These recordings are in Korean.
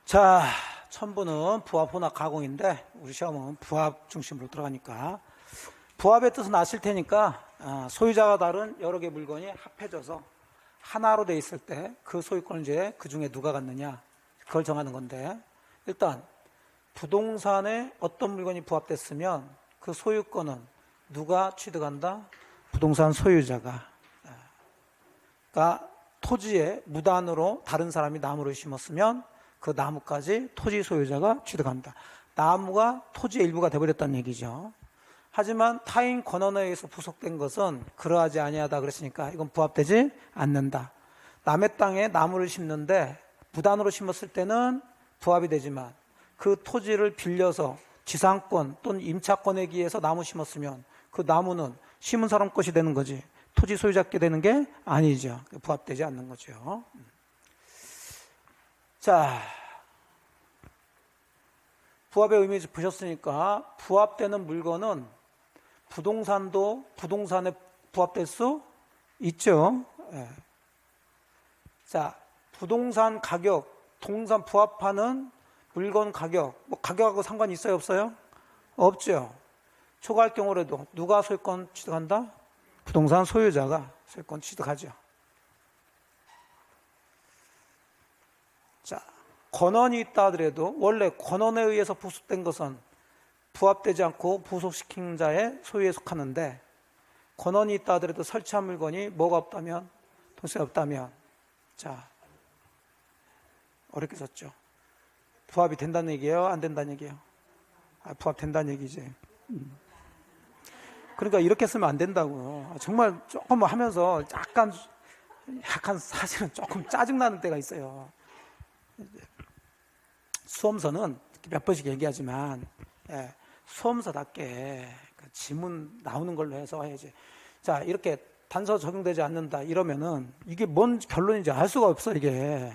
자, 천부는 부합, 혼합, 가공인데 우리 시험은 부합 중심으로 들어가니까 부합의 뜻은 아실 테니까 소유자가 다른 여러 개 물건이 합해져서 하나로 돼 있을 때 그 소유권을 이제 그 중에 누가 갖느냐 그걸 정하는 건데, 일단 부동산에 어떤 물건이 부합됐으면 그 소유권은 누가 취득한다? 부동산 소유자가. 그러니까 토지에 무단으로 다른 사람이 나무를 심었으면 그 나무까지 토지 소유자가 취득한다. 나무가 토지의 일부가 되어버렸다는 얘기죠. 하지만 타인 권한에 의해서 부속된 것은 그러하지 아니하다 그랬으니까 이건 부합되지 않는다. 남의 땅에 나무를 심는데 무단으로 심었을 때는 부합이 되지만 그 토지를 빌려서 지상권 또는 임차권에 기해서 나무 심었으면 그 나무는 심은 사람 것이 되는 거지 토지 소유자께 되는 게 아니죠. 부합되지 않는 거죠. 자, 부합의 의미 보셨으니까 부합되는 물건은 부동산도 부동산에 부합될 수 있죠. 예. 자, 부동산 가격, 동산 부합하는 물건 가격, 뭐 가격하고 상관이 있어요, 없어요? 없죠. 초과할 경우라도 누가 소유권 취득한다? 부동산 소유자가 소유권 취득하죠. 자, 권한이 있다 하더라도 원래 권한에 의해서 부속된 것은 부합되지 않고 부속시킨 자의 소유에 속하는데, 권한이 있다 하더라도 설치한 물건이 뭐가 없다면, 동시에 없다면, 자, 어렵게 썼죠. 부합이 된다는 얘기예요? 안 된다는 얘기예요? 부합된다는 얘기지. 그러니까 이렇게 쓰면 안 된다고. 정말 조금 하면서 약간 사실은 조금 짜증나는 때가 있어요. 수험서는 몇 번씩 얘기하지만 수험서답게 지문 나오는 걸로 해서 해야지. 자, 이렇게 단서 적용되지 않는다 이러면은 이게 뭔 결론인지 알 수가 없어. 이게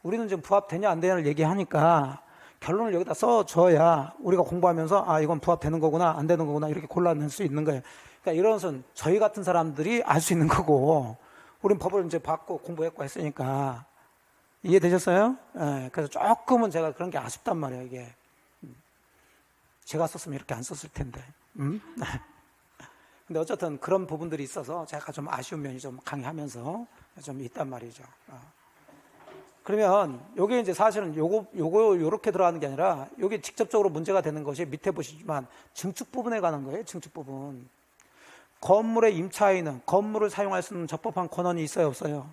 우리는 지금 부합되냐 안 되냐를 얘기하니까 결론을 여기다 써줘야 우리가 공부하면서 이건 부합되는 거구나 안 되는 거구나 이렇게 골라낼 수 있는 거예요. 그러니까 이런 것은 저희 같은 사람들이 알 수 있는 거고, 우린 법을 이제 받고 공부했고 했으니까. 이해되셨어요? 그래서 조금은 제가 그런 게 아쉽단 말이에요. 이게 제가 썼으면 이렇게 안 썼을 텐데. 근데 어쨌든 그런 부분들이 있어서 제가 좀 아쉬운 면이 좀 강의하면서 좀 있단 말이죠. 그러면 요게 이제 사실은 요렇게 들어가는 게 아니라 요게 직접적으로 문제가 되는 것이 밑에 보시지만 증축 부분에 관한 거예요. 증축 부분. 건물의 임차인은 건물을 사용할 수 있는 적법한 권한이 있어요, 없어요?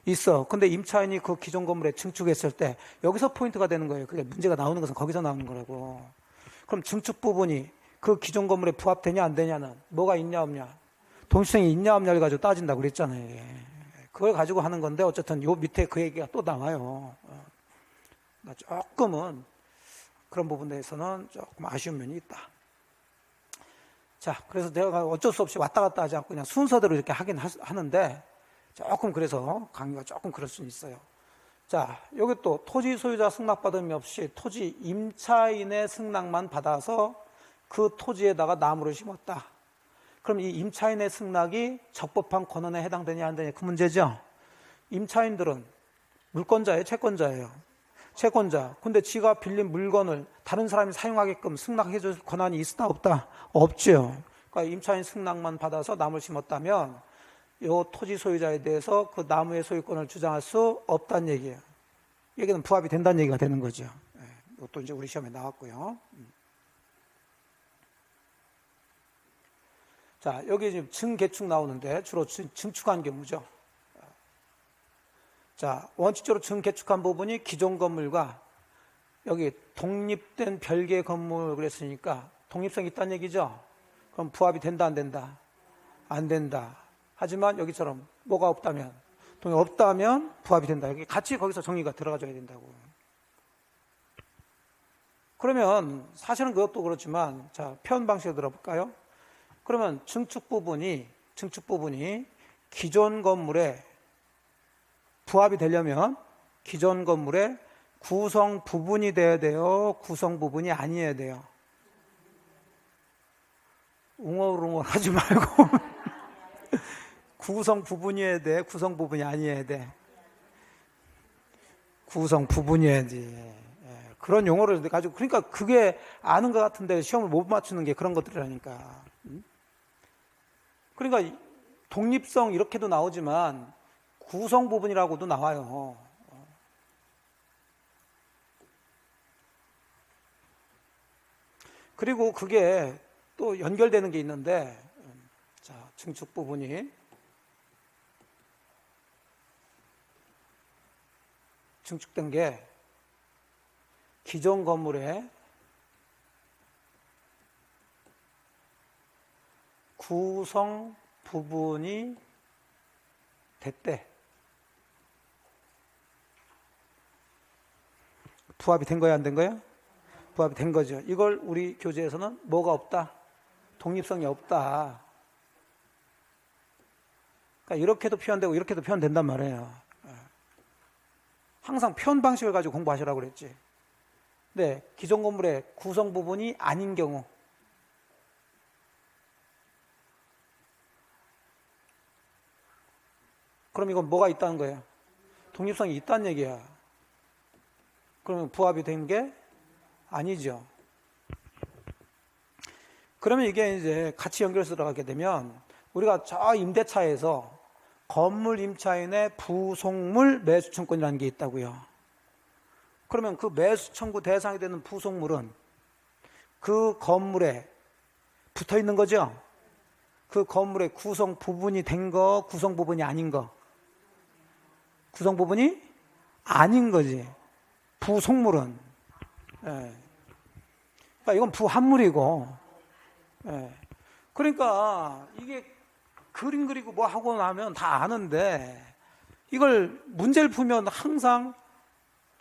있어. 근데 임차인이 그 기존 건물에 증축했을 때 여기서 포인트가 되는 거예요. 그게 문제가 나오는 것은 거기서 나오는 거라고. 그럼 증축 부분이 그 기존 건물에 부합되냐 안 되냐는 뭐가 있냐 없냐, 동시성이 있냐 없냐를 가지고 따진다고 그랬잖아요. 이게. 그걸 가지고 하는 건데 어쨌든 요 밑에 그 얘기가 또 나와요. 조금은 그런 부분에서는 조금 아쉬운 면이 있다. 자, 그래서 내가 어쩔 수 없이 왔다 갔다 하지 않고 그냥 순서대로 이렇게 하긴 하는데 조금 그래서 강의가 조금 그럴 수는 있어요. 자, 여기 또 토지 소유자 승낙받음이 없이 토지 임차인의 승낙만 받아서 그 토지에다가 나무를 심었다. 그럼 이 임차인의 승낙이 적법한 권한에 해당되냐 안 되냐 그 문제죠. 임차인들은 물권자예요, 채권자예요? 채권자. 근데 지가 빌린 물건을 다른 사람이 사용하게끔 승낙해 줄 권한이 있다 없다? 없죠. 그러니까 임차인 승낙만 받아서 나무를 심었다면 이 토지 소유자에 대해서 그 나무의 소유권을 주장할 수 없다는 얘기예요. 여기는 부합이 된다는 얘기가 되는 거죠. 이것도 이제 우리 시험에 나왔고요. 자, 여기 지금 증개축 나오는데 주로 증축한 경우죠. 자, 원칙적으로 증개축한 부분이 기존 건물과 여기 독립된 별개 건물 그랬으니까 독립성이 있다는 얘기죠. 그럼 부합이 된다 안 된다? 안 된다. 하지만 여기처럼 뭐가 없다면, 동의 없다면 부합이 된다. 여기 같이 거기서 정의가 들어가줘야 된다고. 그러면 사실은 그것도 그렇지만, 자, 표현 방식을 들어볼까요? 그러면 증축 부분이 기존 건물에 부합이 되려면 기존 건물의 구성 부분이 돼야 돼요? 구성 부분이 아니어야 돼요? 웅얼웅얼 하지 말고 구성 부분이어야 돼? 구성 부분이 아니어야 돼? 구성 부분이어야지. 그런 용어를 가지고, 그러니까 그게 아는 것 같은데 시험을 못 맞추는 게 그런 것들이라니까. 그러니까 독립성 이렇게도 나오지만 구성 부분이라고도 나와요. 그리고 그게 또 연결되는 게 있는데, 자, 증축 부분이 증축된 게 기존 건물의 구성 부분이 됐대. 부합이 된 거야, 안 된 거야? 부합이 된 거죠. 이걸 우리 교재에서는 뭐가 없다? 독립성이 없다. 그러니까 이렇게도 표현되고 이렇게도 표현된단 말이에요. 항상 표현 방식을 가지고 공부하시라고 그랬지. 근데 기존 건물의 구성 부분이 아닌 경우, 그럼 이건 뭐가 있다는 거예요? 독립성이 있다는 얘기야. 그러면 부합이 된 게 아니죠. 그러면 이게 이제 같이 연결해서 들어가게 되면 우리가 저 임대차에서 건물 임차인의 부속물 매수 청구권이라는 게 있다고요. 그러면 그 매수 청구 대상이 되는 부속물은 그 건물에 붙어 있는 거죠. 그 건물의 구성 부분이 된 거, 구성 부분이 아닌 거. 구성 부분이 아닌 거지. 부속물은. 예. 그러니까 이건 부합물이고. 예. 그러니까 이게 그림 그리고 뭐 하고 나면 다 아는데 이걸 문제를 풀면 항상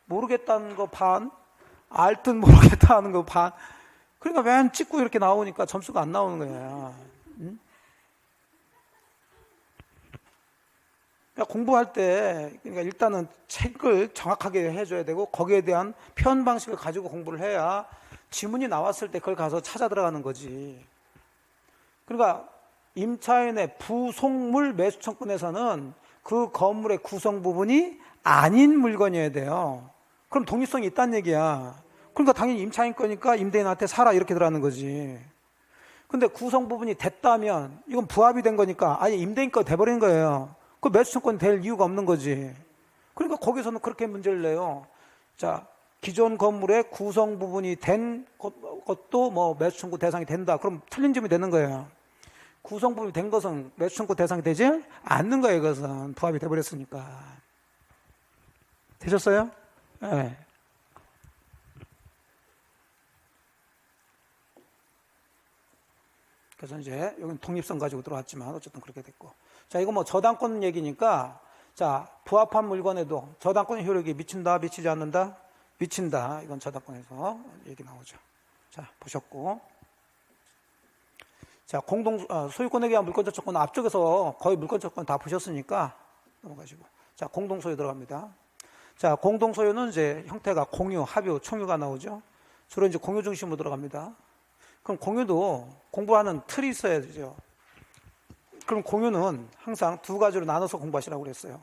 모르겠다는 거 반, 알 듯 모르겠다는 거 반. 그러니까 맨 찍고 이렇게 나오니까 점수가 안 나오는 거야. 응? 그러니까 공부할 때 그러니까 일단은 책을 정확하게 해줘야 되고 거기에 대한 표현 방식을 가지고 공부를 해야 지문이 나왔을 때 그걸 가서 찾아 들어가는 거지. 그러니까 임차인의 부속물 매수 청구권에서는 그 건물의 구성 부분이 아닌 물건이어야 돼요. 그럼 독립성이 있다는 얘기야. 그러니까 당연히 임차인 거니까 임대인한테 사라 이렇게 들어가는 거지. 근데 구성 부분이 됐다면 이건 부합이 된 거니까 아예 임대인 거 돼버린 거예요. 그 매수 청구권이 될 이유가 없는 거지. 그러니까 거기서는 그렇게 문제를 내요. 자, 기존 건물의 구성 부분이 된 것도 뭐 매수 청구 대상이 된다. 그럼 틀린 점이 되는 거예요. 구성 부분이 된 것은 매수 청구 대상이 되지 않는 거예요. 그것은 부합이 돼버렸으니까. 되셨어요? 네. 그래서 이제 여기는 독립성 가지고 들어왔지만 어쨌든 그렇게 됐고. 자, 이거 뭐 저당권 얘기니까 자, 부합한 물건에도 저당권 효력이 미친다, 미치지 않는다? 미친다. 이건 저당권에서 얘기 나오죠. 자, 보셨고. 자, 소유권에 대한 물권적 조건 앞쪽에서 거의 물권적 조건 다 보셨으니까 넘어가시고. 자, 공동소유 들어갑니다. 자, 공동소유는 이제 형태가 공유, 합유, 총유가 나오죠. 주로 이제 공유 중심으로 들어갑니다. 그럼 공유도 공부하는 틀이 있어야 되죠. 그럼 공유는 항상 두 가지로 나눠서 공부하시라고 그랬어요.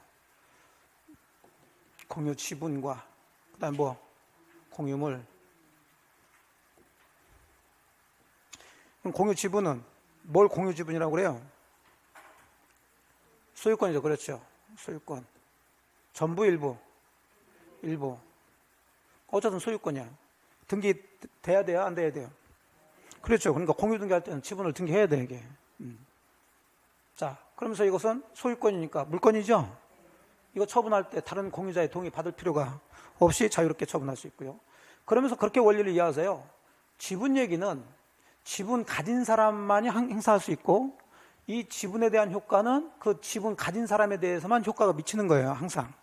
공유 지분과 그다음 뭐 공유물. 그럼 공유 지분은 뭘 공유 지분이라고 그래요? 소유권이죠. 그렇죠. 소유권. 전부 일부. 일부. 어쨌든 소유권이야. 등기 돼야 돼요? 안 돼야 돼요? 그렇죠. 그러니까 공유 등기할 때는 지분을 등기해야 돼, 이게. 자, 그러면서 이것은 소유권이니까 물건이죠? 이거 처분할 때 다른 공유자의 동의 받을 필요가 없이 자유롭게 처분할 수 있고요. 그러면서 그렇게 원리를 이해하세요. 지분 얘기는 지분 가진 사람만이 행사할 수 있고 이 지분에 대한 효과는 그 지분 가진 사람에 대해서만 효과가 미치는 거예요. 항상.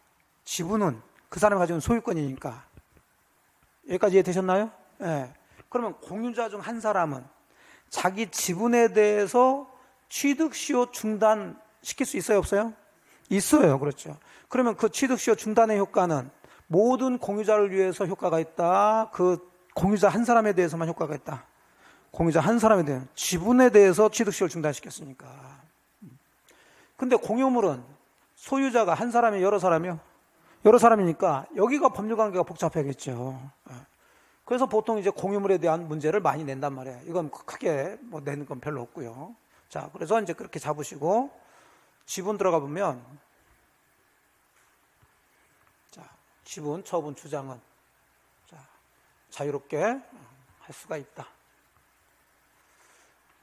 지분은 그 사람이 가지고 있는 소유권이니까. 여기까지 이해되셨나요? 네. 그러면 공유자 중 한 사람은 자기 지분에 대해서 취득시효 중단시킬 수 있어요? 없어요? 있어요. 그렇죠. 그러면 그 취득시효 중단의 효과는 모든 공유자를 위해서 효과가 있다. 그 공유자 한 사람에 대해서만 효과가 있다. 공유자 한 사람에 대한 지분에 대해서 취득시효를 중단시켰으니까. 근데 공유물은 소유자가 한 사람이 여러 사람이요? 여러 사람이니까 여기가 법률관계가 복잡하겠죠. 그래서 보통 이제 공유물에 대한 문제를 많이 낸단 말이에요. 이건 크게 뭐 내는 건 별로 없고요. 자, 그래서 이제 그렇게 잡으시고 지분 들어가 보면, 자, 지분, 처분, 주장은 자, 자유롭게 할 수가 있다.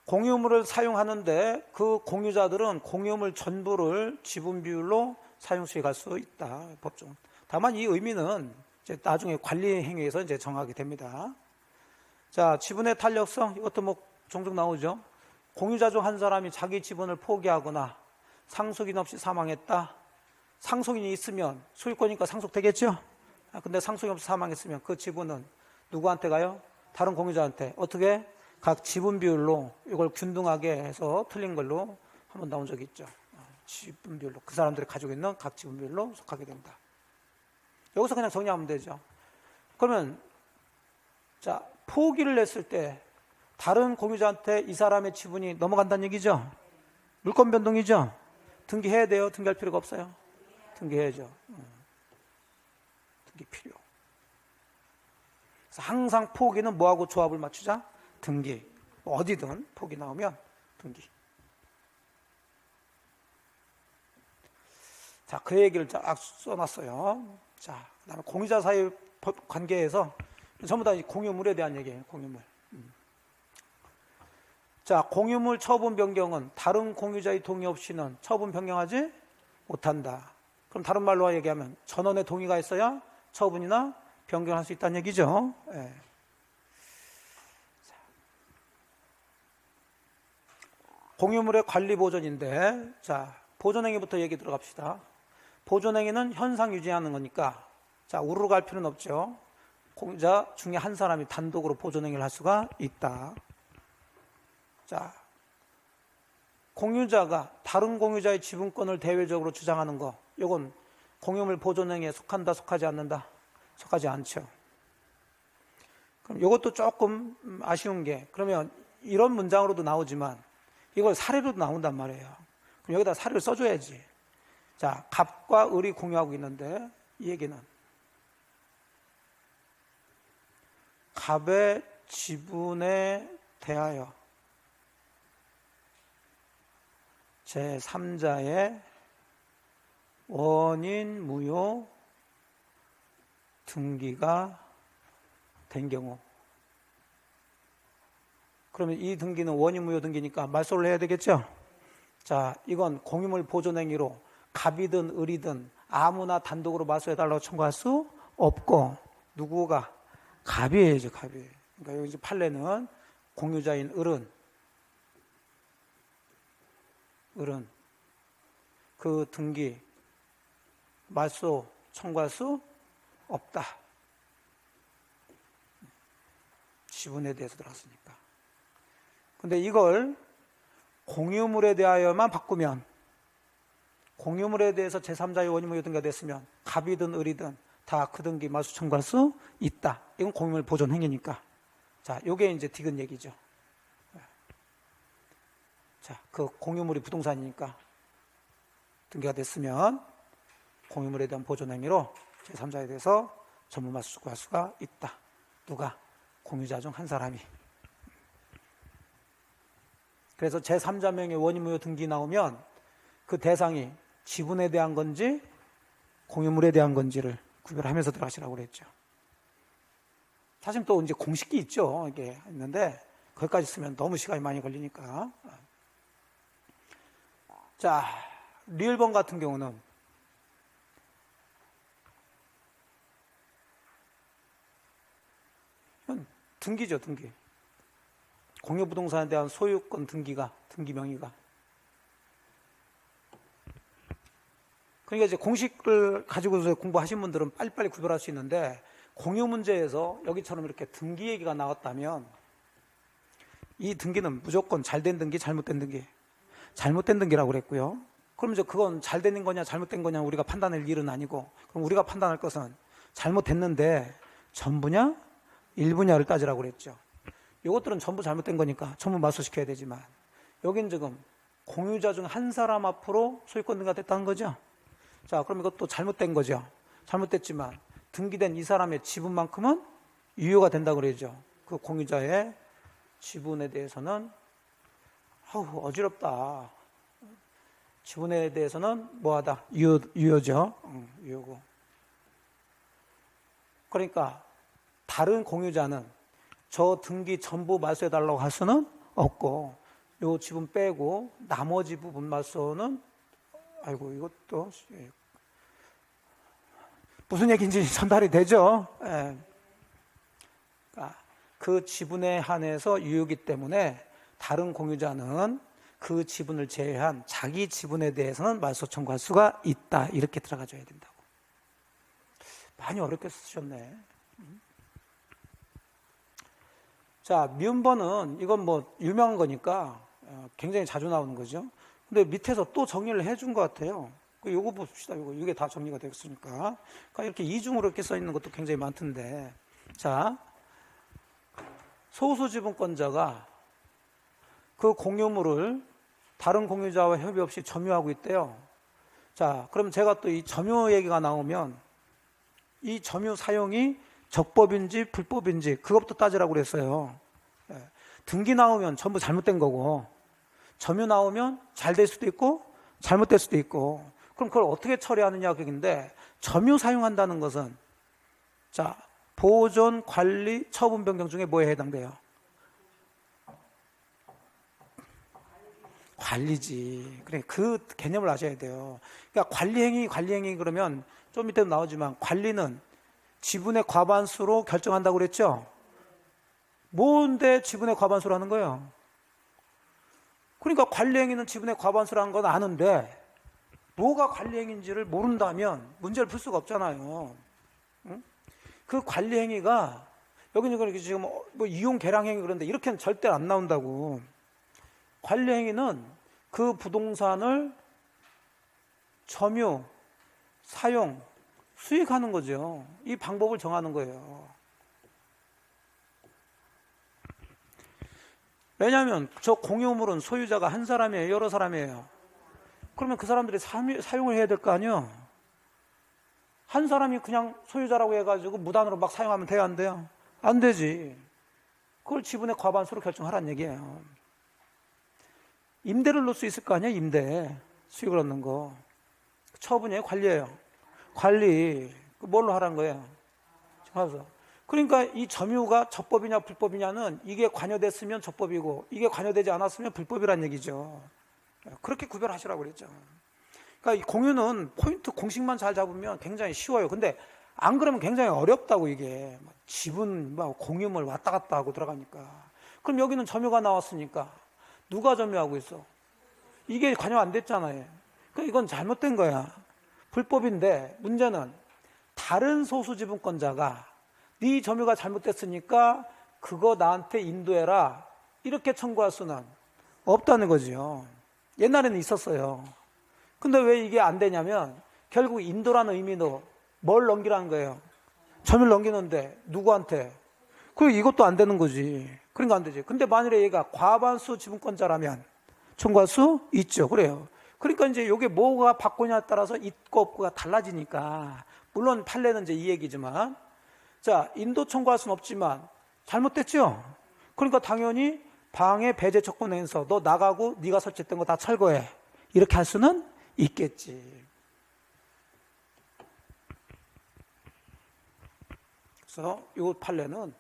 공유물을 사용하는데 그 공유자들은 공유물 전부를 지분 비율로 사용 수익할 수 있다. 법정. 다만 이 의미는 이제 나중에 관리 행위에서 이제 정하게 됩니다. 자, 지분의 탄력성, 이것도 뭐 종종 나오죠. 공유자 중 한 사람이 자기 지분을 포기하거나 상속인 없이 사망했다. 상속인이 있으면 소유권이니까 상속되겠죠. 근데 상속인 없이 사망했으면 그 지분은 누구한테 가요? 다른 공유자한테. 어떻게? 각 지분 비율로 이걸 균등하게 해서 틀린 걸로 한번 나온 적이 있죠. 지분 비율로, 그 사람들이 가지고 있는 각 지분 비율로 속하게 된다. 여기서 그냥 정리하면 되죠. 그러면 자, 포기를 했을 때 다른 공유자한테 이 사람의 지분이 넘어간다는 얘기죠. 물권 변동이죠. 등기해야 돼요? 등기할 필요가 없어요? 등기해야죠. 등기 필요. 그래서 항상 포기는 뭐하고 조합을 맞추자? 등기. 어디든 포기 나오면 등기. 자, 그 얘기를 쫙 써놨어요. 자, 그 다음에 공유자 사이 관계에서 전부 다 공유물에 대한 얘기예요. 공유물. 자, 공유물 처분 변경은 다른 공유자의 동의 없이는 처분 변경하지 못한다. 그럼 다른 말로 얘기하면 전원의 동의가 있어야 처분이나 변경할 수 있다는 얘기죠. 예. 공유물의 관리 보존인데, 자, 보존행위부터 얘기 들어갑시다. 보존행위는 현상 유지하는 거니까, 자, 우르르 갈 필요는 없죠. 공유자 중에 한 사람이 단독으로 보존행위를 할 수가 있다. 자, 공유자가 다른 공유자의 지분권을 대외적으로 주장하는 거, 이건 공유물 보존행위에 속한다, 속하지 않는다? 속하지 않죠. 그럼 이것도 조금 아쉬운 게, 그러면 이런 문장으로도 나오지만 이걸 사례로도 나온단 말이에요. 그럼 여기다 사례를 써줘야지. 자, 갑과 을이 공유하고 있는데 이 얘기는 갑의 지분에 대하여 제3자의 원인 무효 등기가 된 경우, 그러면 이 등기는 원인 무효 등기니까 말소를 해야 되겠죠. 자, 이건 공유물 보존행위로 갑이든 을이든 아무나 단독으로 말소해달라고 청구할 수 없고, 누구가? 갑이 해야죠. 갑이. 그러니까 여기 이제 판례는 공유자인 을은 그 등기 말소 청구할 수 없다. 지분에 대해서 들어갔으니까. 근데 이걸 공유물에 대하여만 바꾸면, 공유물에 대해서 제3자의 원인 무효 등기가 됐으면 갑이든 을이든 다 그 등기 말소 청구할 수 있다. 이건 공유물 보존 행위니까. 자, 요게 이제 디귿 얘기죠. 자, 그 공유물이 부동산이니까 등기가 됐으면 공유물에 대한 보존 행위로 제3자에 대해서 전부 말소 청구할 수가 있다. 누가? 공유자 중 한 사람이. 그래서 제3자 명의 원인 무효 등기 나오면 그 대상이 지분에 대한 건지 공유물에 대한 건지를 구별하면서 들어가시라고 그랬죠. 사실 또 이제 공식이 있죠. 이게 있는데 거기까지 쓰면 너무 시간이 많이 걸리니까. 자, 리을번 같은 경우는 등기죠, 등기. 공유부동산에 대한 소유권 등기가, 등기 명의가. 그러니까 이제 공식을 가지고서 공부하신 분들은 빨리빨리 구별할 수 있는데, 공유 문제에서 여기처럼 이렇게 등기 얘기가 나왔다면 이 등기는 무조건 잘된 등기, 잘못된 등기. 잘못된 등기라고 그랬고요. 그럼 이제 그건 잘된 거냐 잘못된 거냐 우리가 판단할 일은 아니고, 그럼 우리가 판단할 것은 잘못됐는데 전부냐 일부냐를 따지라고 그랬죠. 이것들은 전부 잘못된 거니까 전부 말소시켜야 되지만, 여긴 지금 공유자 중 한 사람 앞으로 소유권 등기가 됐다는 거죠. 자, 그럼 이것도 잘못된 거죠. 잘못됐지만 등기된 이 사람의 지분만큼은 유효가 된다 그러죠. 그 공유자의 지분에 대해서는 어지럽다. 지분에 대해서는 뭐하다? 유효죠. 유효고. 그러니까 다른 공유자는 저 등기 전부 말소해달라고 할 수는 없고, 요 지분 빼고 나머지 부분 말소는 이것도 무슨 얘기인지 전달이 되죠. 예. 그러니까 그 지분에 한해서 유효이기 때문에 다른 공유자는 그 지분을 제외한 자기 지분에 대해서는 말소 청구할 수가 있다. 이렇게 들어가줘야 된다고. 많이 어렵게 쓰셨네. 자, 미음번은 이건 뭐 유명한 거니까 굉장히 자주 나오는 거죠. 근데 밑에서 또 정리를 해준 것 같아요. 요거 봅시다. 이게 다 정리가 되었으니까. 그러니까 이렇게 이중으로 이렇게 써 있는 것도 굉장히 많던데. 자, 소수지분권자가 그 공유물을 다른 공유자와 협의 없이 점유하고 있대요. 자, 그럼 제가 또 이 점유 얘기가 나오면 이 점유 사용이 적법인지 불법인지 그것부터 따지라고 그랬어요. 등기 나오면 전부 잘못된 거고, 점유 나오면 잘 될 수도 있고 잘못될 수도 있고, 그럼 그걸 어떻게 처리하느냐 그인데, 점유 사용한다는 것은 자, 보존, 관리, 처분 변경 중에 뭐에 해당돼요? 관리지. 그래, 그 개념을 아셔야 돼요. 그러니까 관리행위 그러면 좀 밑에도 나오지만, 관리는 지분의 과반수로 결정한다고 그랬죠? 뭔데 지분의 과반수로 하는 거예요? 그러니까 관리행위는 지분의 과반수로 하는 건 아는데, 뭐가 관리행위인지를 모른다면 문제를 풀 수가 없잖아요. 응? 그 관리행위가, 여기는 그렇게 지금 뭐 이용 계량행위 그런데 이렇게는 절대 안 나온다고. 관리행위는 그 부동산을 점유, 사용, 수익하는 거죠. 이 방법을 정하는 거예요. 왜냐하면 저 공유물은 소유자가 한 사람이에요, 여러 사람이에요? 그러면 그 사람들이 사용을 해야 될 거 아니에요? 한 사람이 그냥 소유자라고 해가지고 무단으로 막 사용하면 돼요, 안 돼요? 안 되지. 그걸 지분의 과반수로 결정하라는 얘기예요. 임대를 넣을 수 있을 거 아니에요? 임대, 수익을 얻는 거. 처분이에요, 관리예요? 관리. 뭘로 하라는 거예요? 그러니까 이 점유가 적법이냐 불법이냐는, 이게 관여됐으면 적법이고 이게 관여되지 않았으면 불법이란 얘기죠. 그렇게 구별하시라고 그랬죠. 그러니까 이 공유는 포인트 공식만 잘 잡으면 굉장히 쉬워요. 근데 안 그러면 굉장히 어렵다고. 이게 지분 공유물 왔다 갔다 하고 들어가니까. 그럼 여기는 점유가 나왔으니까 누가 점유하고 있어? 이게 관여 안 됐잖아요. 그러니까 이건 잘못된 거야. 불법인데, 문제는 다른 소수지분권자가 네 점유가 잘못됐으니까 그거 나한테 인도해라, 이렇게 청구할 수는 없다는 거지요. 옛날에는 있었어요. 근데 왜 이게 안 되냐면, 결국 인도라는 의미도 뭘 넘기라는 거예요? 점유를 넘기는데 누구한테? 그리고 이것도 안 되는 거지. 그러니까 안 되지. 근데 만일에 얘가 과반수 지분권자라면 청구할 수 있죠. 그래요. 그러니까 이제 이게 뭐가 바꾸냐에 따라서 있고 없고가 달라지니까, 물론 판례는 이제 이 얘기지만, 자, 인도 청구할 수는 없지만 잘못됐죠. 그러니까 당연히 방해 배제 조건 내에서 너 나가고 네가 설치했던 거 다 철거해, 이렇게 할 수는 있겠지. 그래서 이 판례는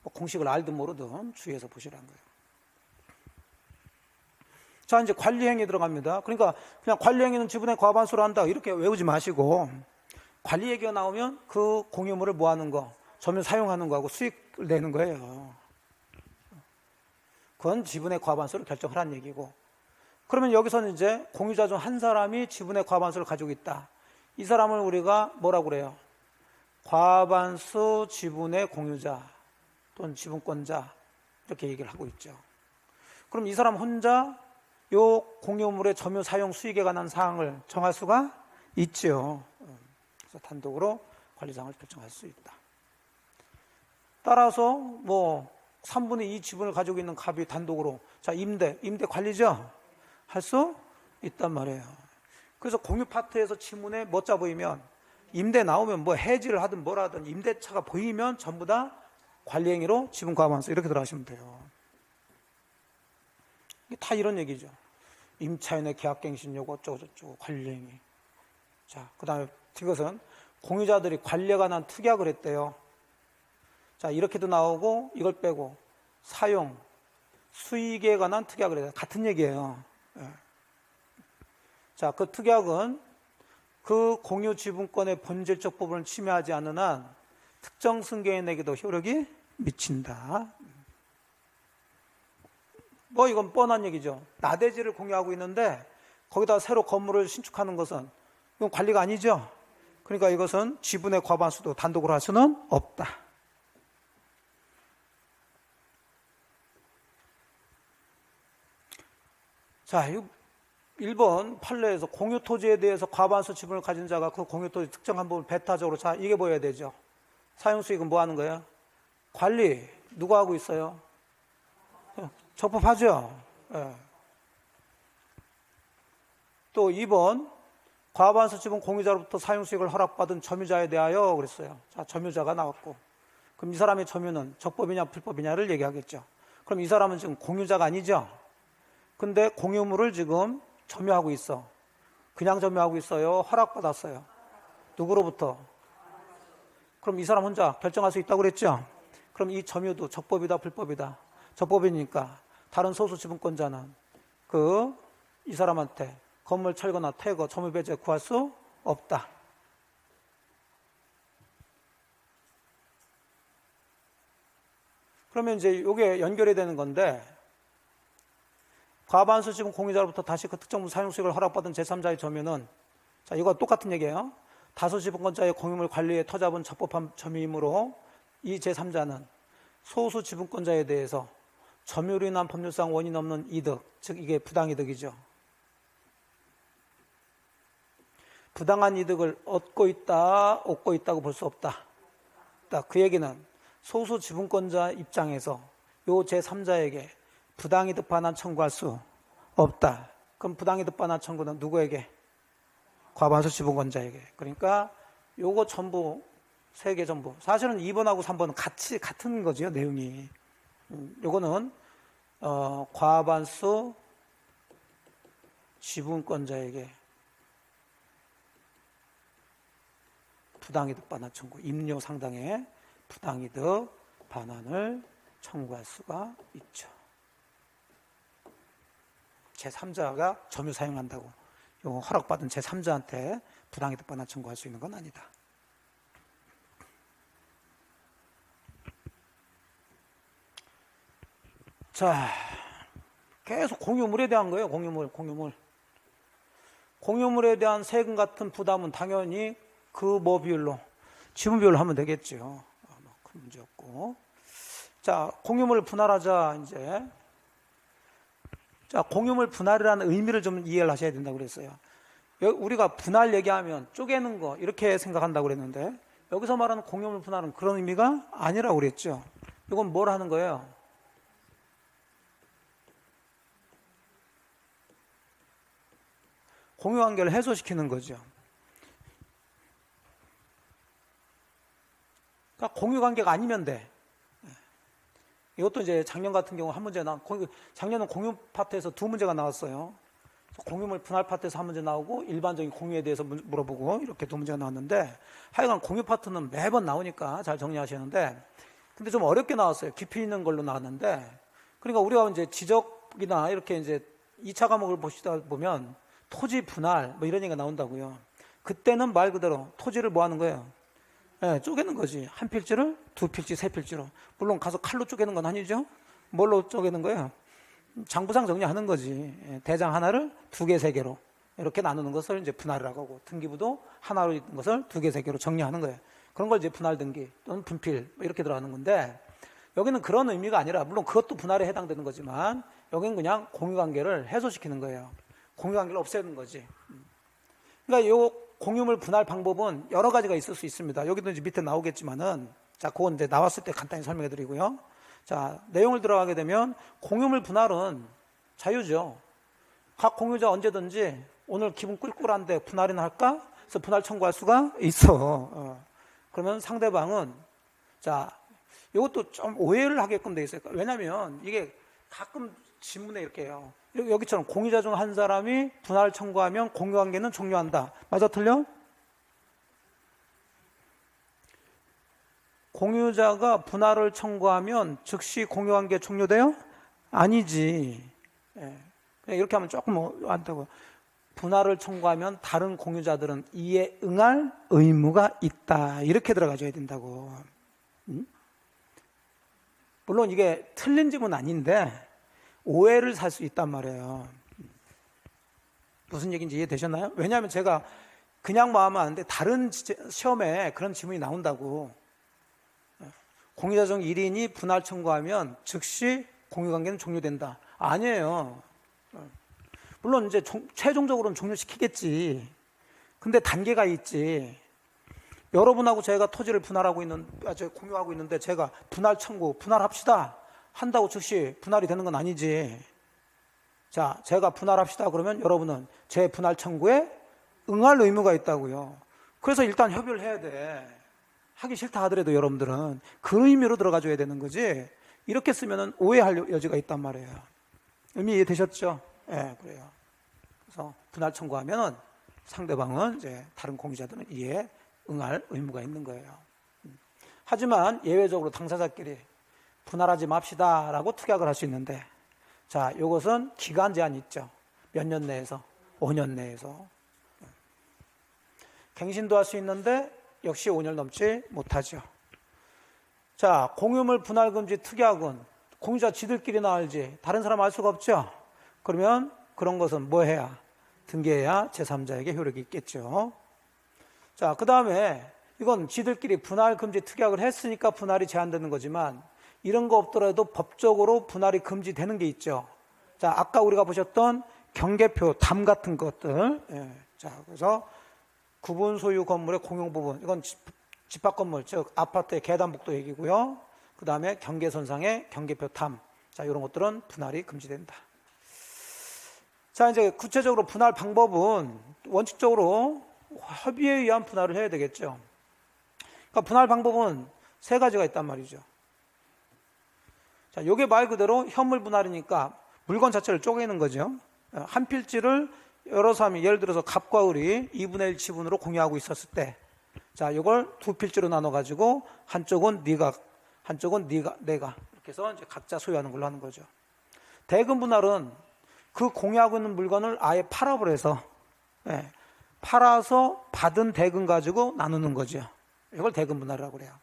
공식을 알든 모르든 주의해서 보시라는 거예요. 자, 이제 관리행위 들어갑니다. 그러니까 그냥 관리행위는 지분의 과반수로 한다, 이렇게 외우지 마시고, 관리 얘기가 나오면 그 공유물을 뭐 하는 거, 점유 사용하는 거하고 수익을 내는 거예요. 그건 지분의 과반수를 결정하라는 얘기고. 그러면 여기서는 이제 공유자 중 한 사람이 지분의 과반수를 가지고 있다. 이 사람을 우리가 뭐라고 그래요? 과반수 지분의 공유자 또는 지분권자, 이렇게 얘기를 하고 있죠. 그럼 이 사람 혼자 요 공유물의 점유 사용 수익에 관한 사항을 정할 수가 있죠. 그래서 단독으로 관리사항을 결정할 수 있다. 따라서 뭐 3분의 2 지분을 가지고 있는 갑이 단독으로, 자, 임대 관리죠? 할 수 있단 말이에요. 그래서 공유 파트에서 지문에 멋져 보이면, 임대 나오면 뭐 해지를 하든 뭘 하든 임대차가 보이면 전부 다 관리행위로 지분 과반수 이렇게 들어가시면 돼요. 이게 다 이런 얘기죠. 임차인의 계약갱신 요구 어쩌고저쩌고 관리행위. 자, 그 다음에 이것은 공유자들이 관리에 관한 특약을 했대요. 자, 이렇게도 나오고 이걸 빼고 사용, 수익에 관한 특약을 해요. 같은 얘기예요. 예. 자, 그 특약은 그 공유 지분권의 본질적 부분을 침해하지 않는 한 특정 승계인에게도 효력이 미친다. 뭐 이건 뻔한 얘기죠. 나대지를 공유하고 있는데 거기다 새로 건물을 신축하는 것은 이건 관리가 아니죠. 그러니까 이것은 지분의 과반수도 단독으로 할 수는 없다. 자, 1번 판례에서 공유 토지에 대해서 과반수 지분을 가진 자가 그 공유 토지 특정한 부분을 배타적으로, 자, 이게 보여야 되죠. 사용수익은 뭐 하는 거예요? 관리. 누가 하고 있어요? 적법하죠. 예. 또 2번 과반수 지분 공유자로부터 사용수익을 허락받은 점유자에 대하여 그랬어요. 자, 점유자가 나왔고, 그럼 이 사람의 점유는 적법이냐 불법이냐를 얘기하겠죠. 그럼 이 사람은 지금 공유자가 아니죠. 근데 공유물을 지금 점유하고 있어. 그냥 점유하고 있어요? 허락받았어요? 누구로부터? 그럼 이 사람 혼자 결정할 수 있다고 그랬죠. 그럼 이 점유도 적법이다 불법이다? 적법이니까 다른 소수 지분권자는 이 사람한테 건물 철거나 퇴거, 점유 배제 구할 수 없다. 그러면 이제 이게 연결이 되는 건데, 과반수 지분 공유자로부터 다시 그 특정 사용수익을 허락받은 제3자의 점유는, 자, 이거 똑같은 얘기예요. 다수 지분권자의 공유물 관리에 터잡은 적법한 점유이므로 이 제3자는 소수 지분권자에 대해서 점유로 인한 법률상 원인 없는 이득, 즉 이게 부당이득이죠. 부당한 이득을 얻고 있다고 볼 수 없다. 그 얘기는 소수 지분권자 입장에서 요 제3자에게 부당이득 반환 청구할 수 없다. 그럼 부당이득 반환 청구는 누구에게? 과반수 지분권자에게. 그러니까 요거 전부, 세 개 전부. 사실은 2번하고 3번은 같은 거죠, 내용이. 요거는 과반수 지분권자에게 부당이득 반환 청구, 임료 상당의 부당이득 반환을 청구할 수가 있죠. 제3자가 점유 사용한다고 요 허락받은 제3자한테 부당이득 반환 청구할 수 있는 건 아니다. 자, 계속 공유물에 대한 거예요. 공유물에 대한 세금 같은 부담은 당연히 그 비율로, 지분 비율로 하면 되겠죠. 큰 문제 없고. 자, 공유물 분할하자, 이제. 자, 공유물 분할이라는 의미를 좀 이해를 하셔야 된다고 그랬어요. 우리가 분할 얘기하면 쪼개는 거, 이렇게 생각한다고 그랬는데, 여기서 말하는 공유물 분할은 그런 의미가 아니라고 그랬죠. 이건 뭘 하는 거예요? 공유관계를 해소시키는 거죠. 그러니까 공유관계가 아니면 돼. 이것도 이제 작년 같은 경우 한 문제 작년은 공유 파트에서 두 문제가 나왔어요. 공유물 분할 파트에서 한 문제 나오고 일반적인 공유에 대해서 물어보고 이렇게 두 문제가 나왔는데, 하여간 공유 파트는 매번 나오니까 잘 정리하시는데, 근데 좀 어렵게 나왔어요. 깊이 있는 걸로 나왔는데, 그러니까 우리가 이제 지적이나 이렇게 이제 2차 과목을 보시다 보면 토지 분할 뭐 이런 얘기가 나온다고요. 그때는 말 그대로 토지를 뭐 하는 거예요? 네, 쪼개는 거지. 한 필지를 두 필지, 세 필지로. 물론 가서 칼로 쪼개는 건 아니죠. 뭘로 쪼개는 거예요? 장부상 정리하는 거지. 대장 하나를 두 개, 세 개로 이렇게 나누는 것을 이제 분할이라고 하고, 등기부도 하나로 있는 것을 두 개, 세 개로 정리하는 거예요. 그런 걸 이제 분할 등기 또는 분필 이렇게 들어가는 건데, 여기는 그런 의미가 아니라, 물론 그것도 분할에 해당되는 거지만 여기는 그냥 공유관계를 해소시키는 거예요. 공유관계를 없애는 거지. 그러니까 요 공유물 분할 방법은 여러 가지가 있을 수 있습니다. 여기도 이제 밑에 나오겠지만은, 자, 그건 이제 나왔을 때 간단히 설명해 드리고요. 자, 내용을 들어가게 되면 공유물 분할은 자유죠. 각 공유자 언제든지 오늘 기분 꿀꿀한데 분할이나 할까? 그래서 분할 청구할 수가 있어. 그러면 상대방은, 자, 이것도 좀 오해를 하게끔 돼 있어요. 왜냐하면 이게 가끔 지문에 이렇게 해요. 여기처럼 공유자 중 한 사람이 분할을 청구하면 공유관계는 종료한다. 맞아, 틀려? 공유자가 분할을 청구하면 즉시 공유관계 종료돼요? 아니지. 예. 그냥 이렇게 하면 조금 안 되고, 분할을 청구하면 다른 공유자들은 이에 응할 의무가 있다. 이렇게 들어가줘야 된다고. 물론 이게 틀린 질문은 아닌데 오해를 살 수 있단 말이에요. 무슨 얘기인지 이해되셨나요? 왜냐하면 제가 그냥 마음은 아는데 다른 시험에 그런 지문이 나온다고. 공유자 중 1인이 분할 청구하면 즉시 공유관계는 종료된다. 아니에요. 물론 이제 최종적으로는 종료시키겠지. 근데 단계가 있지. 여러분하고 제가 토지를 공유하고 있는데 제가 분할 청구, 분할합시다 한다고 즉시 분할이 되는 건 아니지. 자, 제가 분할합시다 그러면 여러분은 제 분할 청구에 응할 의무가 있다고요. 그래서 일단 협의를 해야 돼. 하기 싫다 하더라도 여러분들은 그 의미로 들어가 줘야 되는 거지. 이렇게 쓰면은 오해할 여지가 있단 말이에요. 의미 이해되셨죠? 예, 네, 그래요. 그래서 분할 청구하면은 상대방은 이제 다른 공유자들은 이에 응할 의무가 있는 거예요. 하지만 예외적으로 당사자끼리 분할하지 맙시다라고 특약을 할 수 있는데, 자, 이것은 기간 제한이 있죠. 몇 년 내에서, 5년 내에서. 갱신도 할 수 있는데 역시 5년 넘지 못하죠. 자, 공유물 분할 금지 특약은 공유자 지들끼리나 알지 다른 사람 알 수가 없죠. 그러면 그런 것은 뭐 해야? 등기해야 제3자에게 효력이 있겠죠. 자, 그 다음에 이건 지들끼리 분할 금지 특약을 했으니까 분할이 제한되는 거지만 이런 거 없더라도 법적으로 분할이 금지되는 게 있죠. 자, 아까 우리가 보셨던 경계표, 담 같은 것들. 예. 자, 그래서 구분 소유 건물의 공용 부분, 이건 집합 건물, 즉 아파트의 계단복도 얘기고요. 그 다음에 경계선상의 경계표 담. 자, 이런 것들은 분할이 금지된다. 자, 이제 구체적으로 분할 방법은 원칙적으로 협의에 의한 분할을 해야 되겠죠. 그러니까 분할 방법은 세 가지가 있단 말이죠. 자, 이게 말 그대로 현물 분할이니까 물건 자체를 쪼개는 거죠. 한 필지를 여러 사람이 예를 들어서 갑과 을이 2분의 1 지분으로 공유하고 있었을 때, 자, 이걸 두 필지로 나눠 가지고 한쪽은 네가, 한쪽은 내가 이렇게 해서 이제 각자 소유하는 걸로 하는 거죠. 대금 분할은 그 공유하고 있는 물건을 아예 팔아버려서, 예, 팔아서 받은 대금 가지고 나누는 거죠. 이걸 대금 분할이라고 그래요.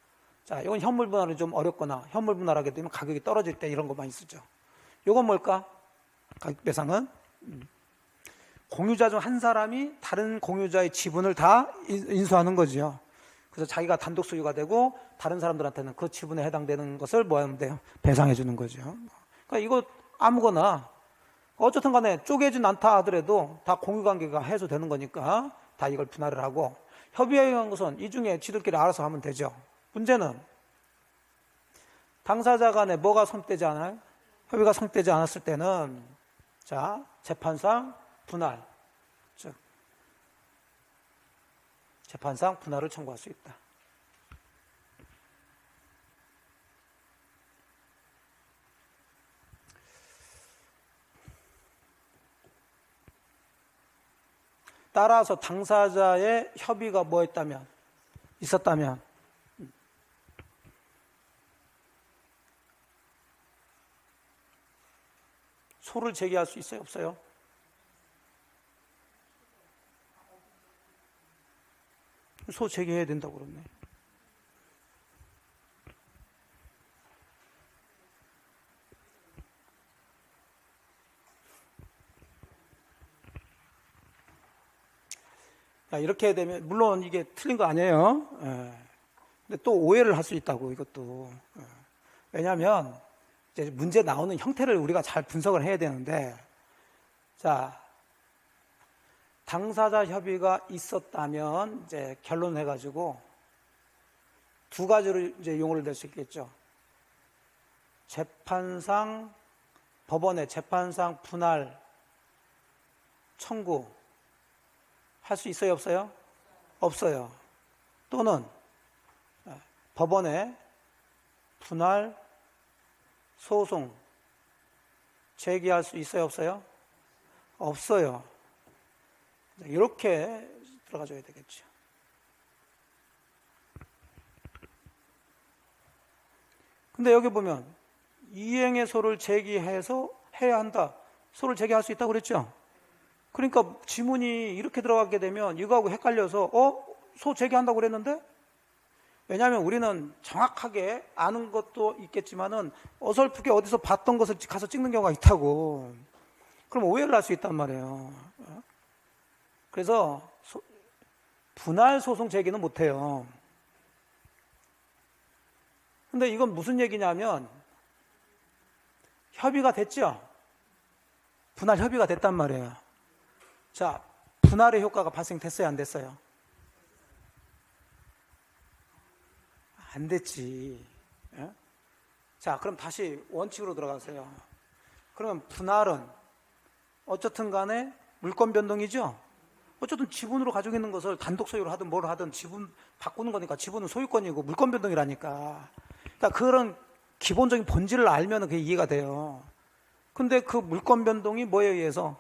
자, 이건 현물 분할은 좀 어렵거나 현물 분할하게 되면 가격이 떨어질 때 이런 거 많이 쓰죠. 이건 뭘까? 가격 배상은 공유자 중 한 사람이 다른 공유자의 지분을 다 인수하는 거죠. 그래서 자기가 단독 소유가 되고 다른 사람들한테는 그 지분에 해당되는 것을 뭐 하면 돼요? 배상해 주는 거죠. 그러니까 이거 아무거나 어쨌든 간에 쪼개진 않다 하더라도 다 공유관계가 해소되는 거니까 다 이걸 분할을 하고, 협의에 의한 것은 이 중에 지들끼리 알아서 하면 되죠. 문제는 당사자 간에 뭐가 성립되지 않아요? 협의가 성립되지 않았을 때는, 자, 재판상 분할, 즉 재판상 분할을 청구할 수 있다. 따라서 당사자의 협의가 있었다면 소를 제기할 수 있어요, 없어요? 소 제기해야 된다고 그러네. 이렇게 되면 물론 이게 틀린 거 아니에요. 근데 또 오해를 할 수 있다고, 이것도. 왜냐하면 이제 문제 나오는 형태를 우리가 잘 분석을 해야 되는데, 자, 당사자 협의가 있었다면 이제 결론해가지고 두 가지로 이제 용어를 낼 수 있겠죠. 재판상, 법원의 재판상 분할 청구 할 수 있어요, 없어요? 없어요. 또는 법원에 분할 소송 제기할 수 있어요, 없어요? 없어요. 이렇게 들어가줘야 되겠죠. 근데 여기 보면 이행의 소를 제기해서 해야 한다. 소를 제기할 수 있다고 그랬죠? 그러니까 지문이 이렇게 들어가게 되면 이거하고 헷갈려서 소 제기한다고 그랬는데? 왜냐하면 우리는 정확하게 아는 것도 있겠지만은 어설프게 어디서 봤던 것을 가서 찍는 경우가 있다고. 그럼 오해를 할 수 있단 말이에요. 그래서 분할 소송 제기는 못해요. 근데 이건 무슨 얘기냐면 협의가 됐죠? 분할 협의가 됐단 말이에요. 자, 분할의 효과가 발생됐어요, 안 됐어요? 안 됐지. 예? 자, 그럼 다시 원칙으로 들어가세요. 그러면 분할은 어쨌든 간에 물권 변동이죠? 어쨌든 지분으로 가지고 있는 것을 단독 소유로 하든 뭘 하든 지분 바꾸는 거니까 지분은 소유권이고 물권 변동이라니까. 그러니까 그런 기본적인 본질을 알면 그게 이해가 돼요. 근데 그 물권 변동이 뭐에 의해서?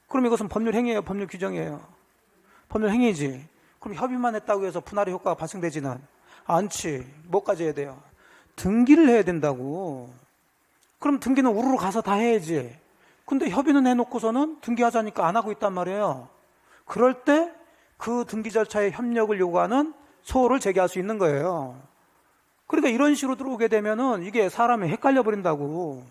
그럼 이것은 법률 행위예요, 법률 규정이에요? 법률 행위지. 그럼 협의만 했다고 해서 분할의 효과가 발생되지는 않지. 뭐까지 해야 돼요? 등기를 해야 된다고. 그럼 등기는 우르르 가서 다 해야지. 근데 협의는 해놓고서는 등기하자니까 안 하고 있단 말이에요. 그럴 때 그 등기 절차에 협력을 요구하는 소를 제기할 수 있는 거예요. 그러니까 이런 식으로 들어오게 되면은 이게 사람이 헷갈려 버린다고.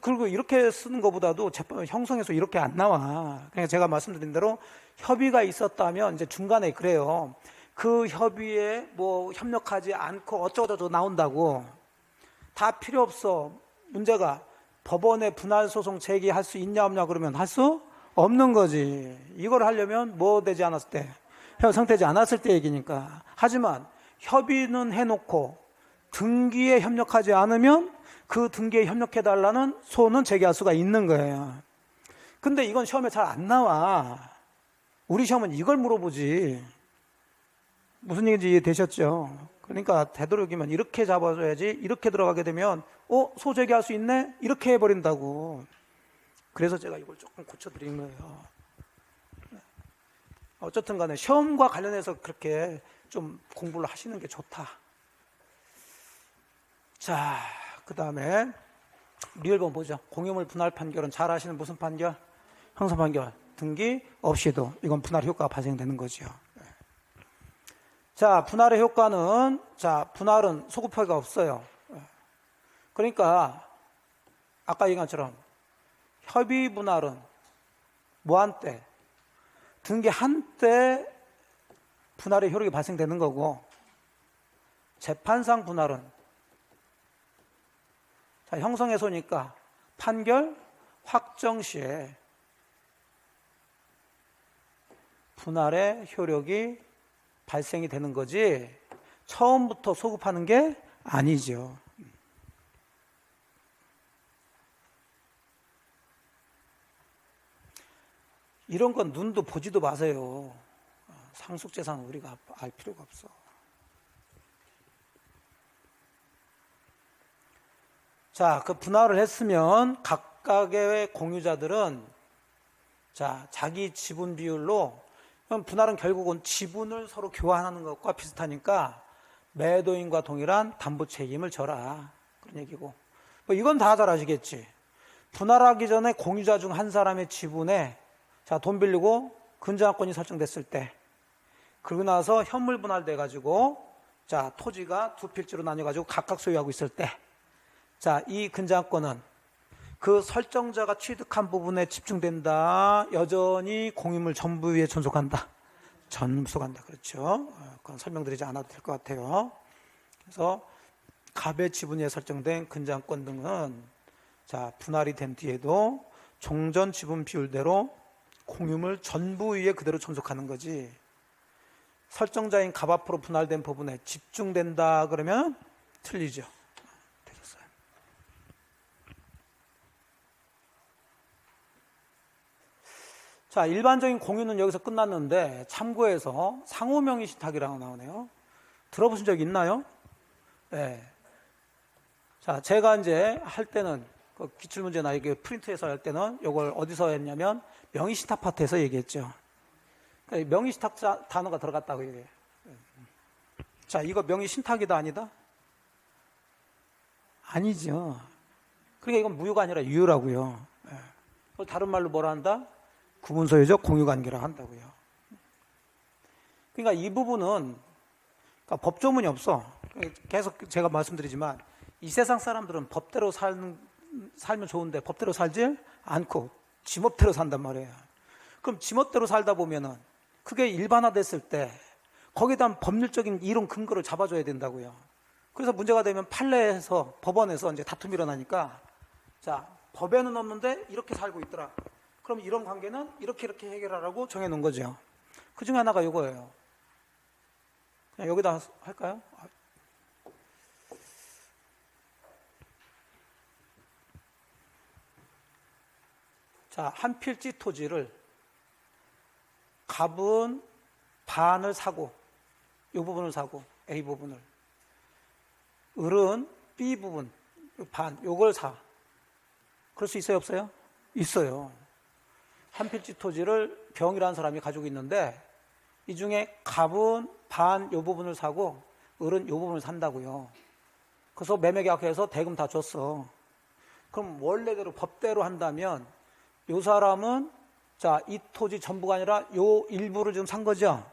그리고 이렇게 쓰는 것보다도 재판 형성에서 이렇게 안 나와. 그냥 제가 말씀드린 대로 협의가 있었다면 이제 중간에 그래요. 그 협의에 뭐 협력하지 않고 어쩌고저쩌고 나온다고. 다 필요 없어. 문제가 법원에 분할 소송 제기할 수 있냐 없냐 그러면 할 수 없는 거지. 이걸 하려면 뭐 되지 않았을 때? 형성되지 않았을 때 얘기니까. 하지만 협의는 해놓고 등기에 협력하지 않으면 그 등기에 협력해달라는 소는 제기할 수가 있는 거예요. 근데 이건 시험에 잘 안 나와. 우리 시험은 이걸 물어보지. 무슨 얘기인지 이해되셨죠? 그러니까 되도록이면 이렇게 잡아줘야지. 이렇게 들어가게 되면 소 제기할 수 있네? 이렇게 해버린다고. 그래서 제가 이걸 조금 고쳐드린 거예요. 어쨌든 간에 시험과 관련해서 그렇게 좀 공부를 하시는 게 좋다. 자, 그 다음에 우리 1번 보죠. 공유물 분할 판결은 잘 아시는 무슨 판결? 형사 판결. 등기 없이도 이건 분할 효과가 발생되는 거죠. 자, 분할의 효과는, 자, 분할은 소급효과가 없어요. 그러니까 아까 얘기한 것처럼 협의 분할은 뭐한 때? 등기한 때 분할의 효력이 발생되는 거고, 재판상 분할은, 자, 형성해소니까 판결 확정 시에 분할의 효력이 발생이 되는 거지 처음부터 소급하는 게 아니죠. 이런 건 눈도 보지도 마세요. 상속재산은 우리가 알 필요가 없어. 자, 그 분할을 했으면 각각의 공유자들은 자, 자기 지분 비율로, 그럼 분할은 결국은 지분을 서로 교환하는 것과 비슷하니까 매도인과 동일한 담보 책임을 져라. 그런 얘기고. 뭐 이건 다 잘 아시겠지. 분할하기 전에 공유자 중 한 사람의 지분에 자, 돈 빌리고 근저당권이 설정됐을 때, 그러고 나서 현물 분할돼 가지고 자, 토지가 두 필지로 나뉘어 가지고 각각 소유하고 있을 때, 자, 이 근저당권은 그 설정자가 취득한 부분에 집중된다. 여전히 공유물 전부에 존속한다. 전속한다. 그렇죠. 그건 설명드리지 않아도 될 것 같아요. 그래서 갑의 지분에 설정된 근저당권 등은 자, 분할이 된 뒤에도 종전 지분 비율대로 공유물 전부 위에 그대로 존속하는 거지. 설정자인 갑 앞으로 분할된 부분에 집중된다 그러면 틀리죠. 되셨어요. 자, 일반적인 공유는 여기서 끝났는데 참고해서 상호명의 신탁이라고 나오네요. 들어보신 적 있나요? 네. 자, 제가 이제 할 때는 그 기출문제나 이게 프린트해서 할 때는 이걸 어디서 했냐면 명의신탁 파트에서 얘기했죠. 그러니까 명의신탁 단어가 들어갔다고 얘기해요. 자, 이거 명의신탁이다 아니다? 아니죠. 그러니까 이건 무효가 아니라 유효라고요. 다른 말로 뭐라 한다? 구분소유적 공유관계라 한다고요. 그러니까 이 부분은 그러니까 법조문이 없어. 계속 제가 말씀드리지만 이 세상 사람들은 법대로 살면 좋은데 법대로 살지 않고 지멋대로 산단 말이에요. 그럼 지멋대로 살다 보면은 그게 일반화됐을 때 거기에 대한 법률적인 이론 근거를 잡아줘야 된다고요. 그래서 문제가 되면 판례에서 법원에서 이제 다툼이 일어나니까 자, 법에는 없는데 이렇게 살고 있더라. 그럼 이런 관계는 이렇게 해결하라고 정해놓은 거죠. 그 중에 하나가 이거예요. 그냥 여기다 할까요? 자, 한 필지 토지를 갑은 반을 사고 이 부분을 사고 A 부분을 을은 B 부분 반 요걸 사. 그럴 수 있어요 없어요? 있어요. 한 필지 토지를 병이라는 사람이 가지고 있는데 이 중에 갑은 반 요 부분을 사고 을은 요 부분을 산다고요. 그래서 매매계약해서 대금 다 줬어. 그럼 원래대로 법대로 한다면 요 사람은 자, 이 토지 전부가 아니라 요 일부를 지금 산 거죠.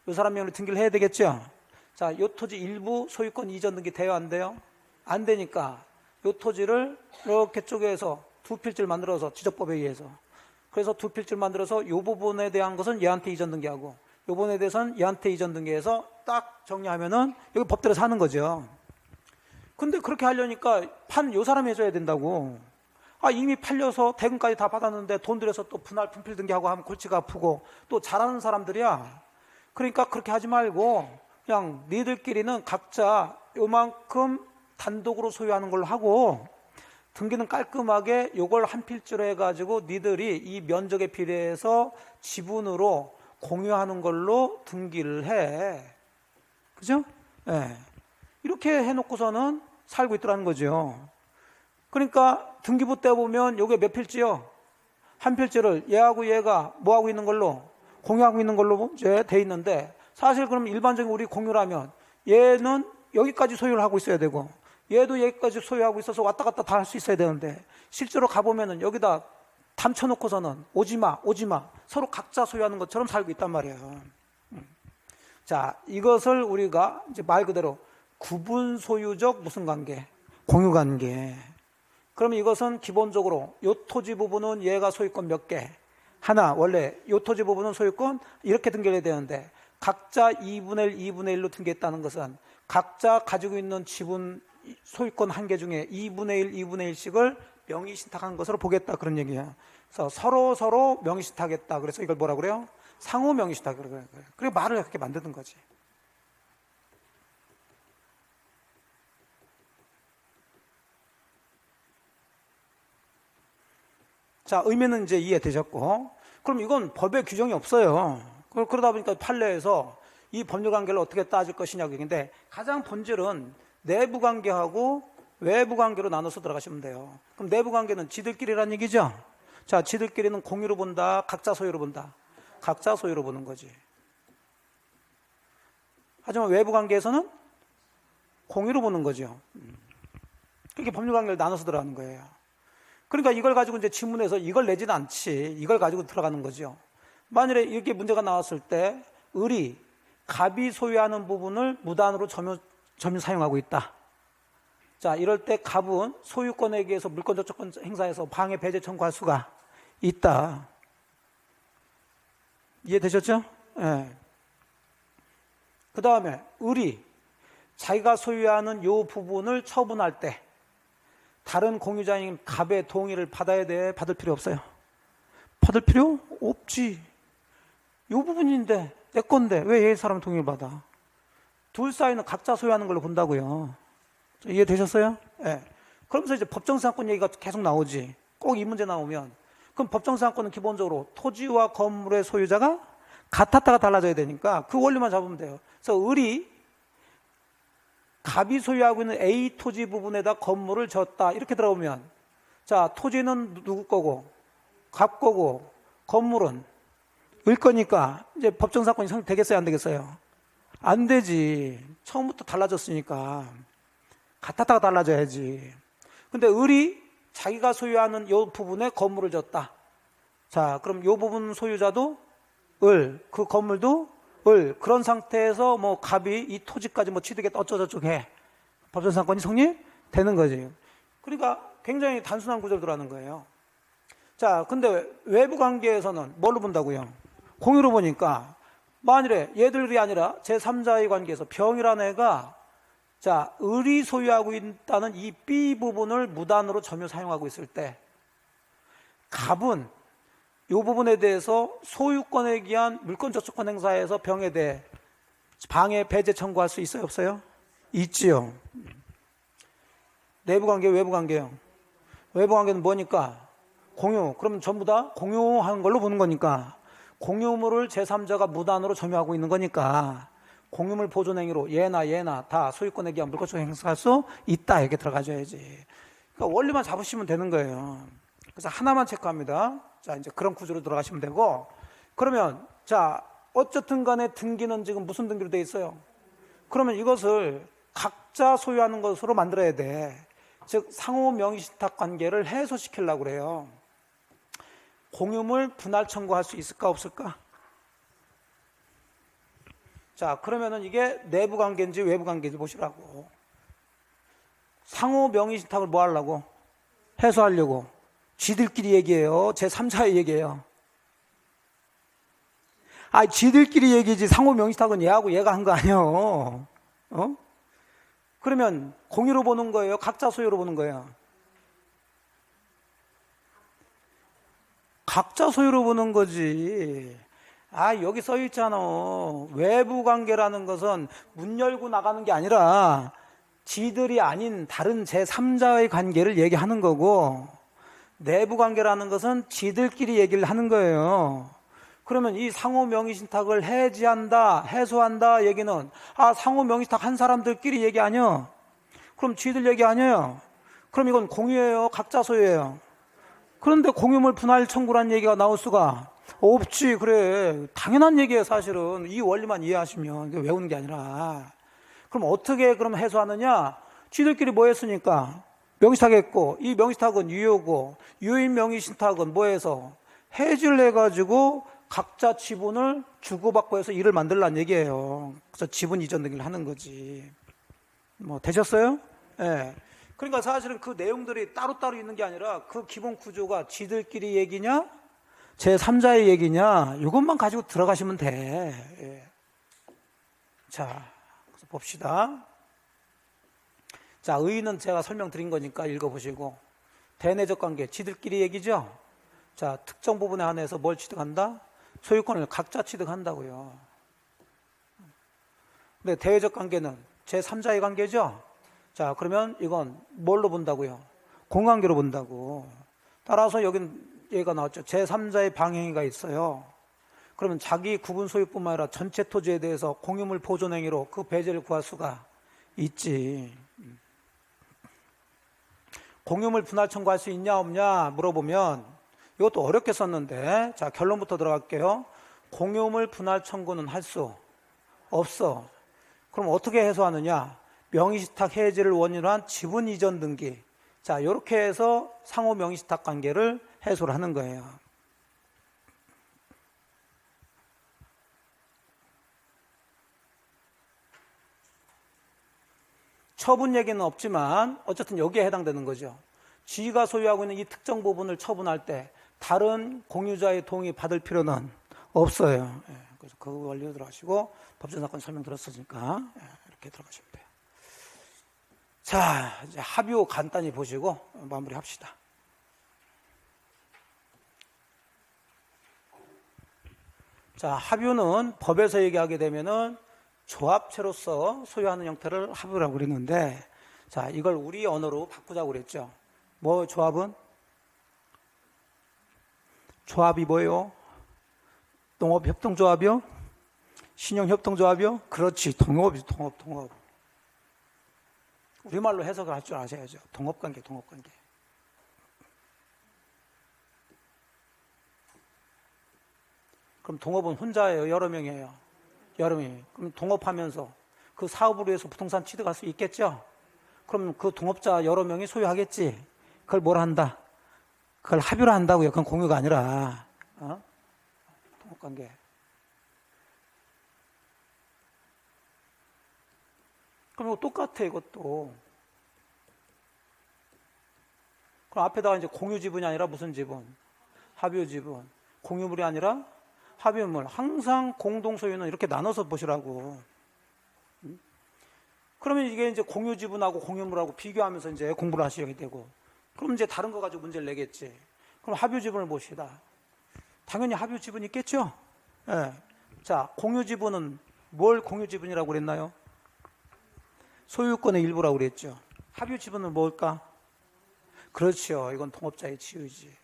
요 사람 명의로 등기를 해야 되겠죠. 자, 요 토지 일부 소유권 이전 등기 돼요 안 돼요? 안 되니까 요 토지를 이렇게 쪼개서 두 필지를 만들어서 지적법에 의해서 그래서 두 필지를 만들어서 요 부분에 대한 것은 얘한테 이전 등기하고 요 부분에 대해서는 얘한테 이전 등기해서 딱 정리하면은 여기 법대로 사는 거죠. 근데 그렇게 하려니까 판 요 사람이 해줘야 된다고. 아, 이미 팔려서 대금까지 다 받았는데 돈 들여서 또 분할 분필 등기하고 하면 골치가 아프고 또 잘하는 사람들이야. 그러니까 그렇게 하지 말고 그냥 니들끼리는 각자 요만큼 단독으로 소유하는 걸로 하고 등기는 깔끔하게 요걸 한 필지로 해가지고 니들이 이 면적에 비례해서 지분으로 공유하는 걸로 등기를 해. 그죠? 예. 네. 이렇게 해놓고서는 살고 있더라는 거죠. 그러니까 등기부 때 보면 요게 몇 필지요? 한 필지를 얘하고 얘가 뭐하고 있는 걸로? 공유하고 있는 걸로 이제 돼 있는데 사실 그럼 일반적인 우리 공유라면 얘는 여기까지 소유를 하고 있어야 되고 얘도 여기까지 소유하고 있어서 왔다 갔다 다 할 수 있어야 되는데 실제로 가보면은 여기다 담쳐놓고서는 오지마 서로 각자 소유하는 것처럼 살고 있단 말이에요. 자, 이것을 우리가 이제 말 그대로 구분 소유적 무슨 관계? 공유 관계. 그러면 이것은 기본적으로 요 토지 부분은 얘가 소유권 몇 개? 하나. 원래 요 토지 부분은 소유권 이렇게 등기해야 되는데 각자 2분의 1, 2분의 1로 등기했다는 것은 각자 가지고 있는 지분 소유권 한 개 중에 2분의 1, 2분의 1씩을 명의신탁한 것으로 보겠다 그런 얘기야. 그래서 서로 명의신탁했다. 그래서 이걸 뭐라 그래요? 상호 명의신탁. 그리고 말을 그렇게 만드는 거지. 자, 의미는 이제 이해되셨고, 그럼 이건 법에 규정이 없어요. 그러다 보니까 판례에서 이 법률 관계를 어떻게 따질 것이냐고 얘기인데 가장 본질은 내부 관계하고 외부 관계로 나눠서 들어가시면 돼요. 그럼 내부 관계는 지들끼리란 얘기죠. 자, 지들끼리는 공유로 본다, 각자 소유로 본다. 각자 소유로 보는 거지. 하지만 외부 관계에서는 공유로 보는 거죠. 그렇게 법률 관계를 나눠서 들어가는 거예요. 그러니까 이걸 가지고 이제 지문에서 이걸 내지는 않지. 이걸 가지고 들어가는 거죠. 만일에 이렇게 문제가 나왔을 때 을이 갑이 소유하는 부분을 무단으로 점유 사용하고 있다. 자, 이럴 때 갑은 소유권에 의해서 물권적 조건 행사해서 방해 배제 청구할 수가 있다. 이해되셨죠? 네. 그 다음에 을이 자기가 소유하는 요 부분을 처분할 때 다른 공유자인 갑의 동의를 받아야 돼? 받을 필요 없어요? 받을 필요 없지. 요 부분인데 내 건데 왜 얘 사람 동의를 받아? 둘 사이는 각자 소유하는 걸로 본다고요. 이해되셨어요? 네. 그러면서 이제 법정사건 얘기가 계속 나오지. 꼭 이 문제 나오면 그럼 법정사건은 기본적으로 토지와 건물의 소유자가 같았다가 달라져야 되니까 그 원리만 잡으면 돼요. 그래서 을이 갑이 소유하고 있는 A 토지 부분에다 건물을 졌다 이렇게 들어오면, 자, 토지는 누구 거고 갑 거고 건물은 을 거니까 이제 법정사건이 성립되겠어요, 안 되겠어요? 안 되지. 처음부터 달라졌으니까 같았다가 달라져야지. 근데 을이 자기가 소유하는 이 부분에 건물을 졌다. 자, 그럼 이 부분 소유자도 을, 그 건물도 을. 그런 상태에서 뭐 갑이 이 토지까지 뭐 취득했다 어쩌고저쩌고 해. 법정사건이 성립되는 거지. 그러니까 굉장히 단순한 구조로 들어가는 거예요. 자, 근데 외부 관계에서는 뭘로 본다고요? 공유로 보니까 만일에 얘들이 아니라 제3자의 관계에서 병이라는 애가, 자, 을이 소유하고 있다는 이 B 부분을 무단으로 점유 사용하고 있을 때 갑은 이 부분에 대해서 소유권에 기한 물권저축권 행사에서 병에 대해 방해 배제 청구할 수 있어요, 없어요? 있지요. 내부 관계, 외부 관계요. 외부 관계는 뭐니까? 공유. 그러면 전부 다 공유한 걸로 보는 거니까 공유물을 제3자가 무단으로 점유하고 있는 거니까 공유물 보존 행위로 얘나 다 소유권에 기한 물권적 행사할 수 있다, 이렇게 들어가줘야지. 그러니까 원리만 잡으시면 되는 거예요. 그래서 하나만 체크합니다. 자, 이제 그런 구조로 들어가시면 되고, 그러면 자, 어쨌든 간에 등기는 지금 무슨 등기로 돼 있어요? 그러면 이것을 각자 소유하는 것으로 만들어야 돼. 즉 상호 명의신탁 관계를 해소시키려고 그래요. 공유물 분할 청구할 수 있을까 없을까? 자, 그러면은 이게 내부 관계인지 외부 관계인지 보시라고. 상호 명의신탁을 뭐 하려고? 해소하려고. 쥐들끼리 얘기해요, 제3자의 얘기예요? 아, 쥐들끼리 얘기지 상호 명의신탁은 얘하고 얘가 한 거 아니에요. 어? 그러면 공유로 보는 거예요, 각자 소유로 보는 거예요? 각자 소유로 보는 거지. 아, 여기 써 있잖아. 외부 관계라는 것은 문 열고 나가는 게 아니라 지들이 아닌 다른 제3자의 관계를 얘기하는 거고, 내부 관계라는 것은 지들끼리 얘기를 하는 거예요. 그러면 이 상호 명의신탁을 해지한다, 해소한다 얘기는, 아, 상호 명의신탁 한 사람들끼리 얘기 아니야? 그럼 지들 얘기 아니에요? 그럼 이건 공유예요, 각자 소유예요? 그런데 공유물 분할 청구란 얘기가 나올 수가 없지. 그래, 당연한 얘기예요. 사실은 이 원리만 이해하시면, 이게 외우는 게 아니라. 그럼 어떻게 그럼 해소하느냐? 지들끼리 뭐 했으니까 명의신탁했고, 이 명의신탁은 유효고, 유효인 명의신탁은 뭐 해서 해지를 해가지고 각자 지분을 주고받고 해서 일을 만들라는 얘기예요. 그래서 지분 이전 등기를 하는 거지. 뭐 되셨어요? 예. 네. 그러니까 사실은 그 내용들이 따로따로 있는 게 아니라 그 기본 구조가 지들끼리 얘기냐 제3자의 얘기냐, 이것만 가지고 들어가시면 돼. 예. 자, 그래서 봅시다. 자, 의의는 제가 설명드린 거니까 읽어보시고, 대내적 관계, 지들끼리 얘기죠. 자, 특정 부분에 한해서 뭘 취득한다? 소유권을 각자 취득한다고요. 근데 대외적 관계는 제3자의 관계죠. 자, 그러면 이건 뭘로 본다고요? 공관계로 본다고. 따라서 여긴 얘기가 나왔죠. 제3자의 방행위가 있어요. 그러면 자기 구분 소유뿐만 아니라 전체 토지에 대해서 공유물 보존 행위로 그 배제를 구할 수가 있지. 공유물 분할 청구할 수 있냐 없냐 물어보면 이것도 어렵게 썼는데, 자, 결론부터 들어갈게요. 공유물 분할 청구는 할 수 없어. 그럼 어떻게 해소하느냐? 명의신탁 해지를 원인으로 한 지분 이전 등기. 자, 이렇게 해서 상호 명의신탁 관계를 해소를 하는 거예요. 처분 얘기는 없지만 어쨌든 여기에 해당되는 거죠. 지가 소유하고 있는 이 특정 부분을 처분할 때 다른 공유자의 동의 받을 필요는 없어요. 예, 그래서 그 원리로 들어가시고, 법정사건 설명 들었으니까 이렇게 들어가시면 돼요. 자, 이제 합의 간단히 보시고 마무리 합시다. 자, 합의는 법에서 얘기하게 되면은 조합체로서 소유하는 형태를 합의라고 그랬는데, 자, 이걸 우리 언어로 바꾸자고 그랬죠. 뭐 조합은? 조합이 뭐예요? 농업협동조합이요? 신용협동조합이요? 그렇지, 동업이죠. 동업. 우리말로 해석을 할 줄 아셔야죠. 동업관계. 그럼 동업은 혼자예요? 여러 명이에요? 여러 명이. 그럼 동업하면서 그 사업으로 해서 부동산 취득할 수 있겠죠? 그럼 그 동업자 여러 명이 소유하겠지? 그걸 뭘 한다? 그걸 합의로 한다고요. 그건 공유가 아니라. 동업관계. 그럼 이거 똑같아, 이것도. 그럼 앞에다가 이제 공유 지분이 아니라 무슨 지분? 합유 지분. 공유물이 아니라 합유물. 항상 공동 소유는 이렇게 나눠서 보시라고. 그러면 이게 이제 공유 지분하고 공유물하고 비교하면서 이제 공부를 하시게 되고. 그럼 이제 다른 거 가지고 문제를 내겠지. 그럼 합유 지분을 봅시다. 당연히 합유 지분이 있겠죠? 예. 자, 공유 지분은 뭘 공유 지분이라고 그랬나요? 소유권의 일부라고 그랬죠. 합유 지분은 뭘까? 그렇죠. 이건 동업자의 지위지.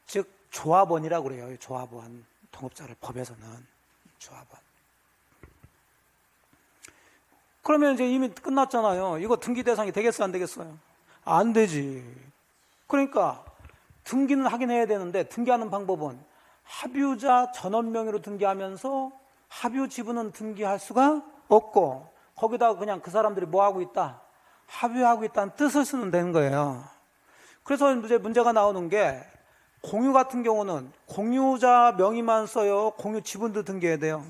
즉 조합원이라고 그래요. 조합원. 동업자를 법에서는 조합원. 그러면 이제 이미 끝났잖아요. 이거 등기 대상이 되겠어, 안 되겠어요? 안 되지. 그러니까 등기는 하긴 해야 되는데 등기하는 방법은 합유자 전원 명의로 등기하면서 합유 지분은 등기할 수가 없고 거기다가 그냥 그 사람들이 뭐 하고 있다? 합유하고 있다는 뜻을 쓰면 되는 거예요. 그래서 이제 문제가 나오는 게 공유 같은 경우는 공유자 명의만 써요? 공유 지분도 등기해야 돼요?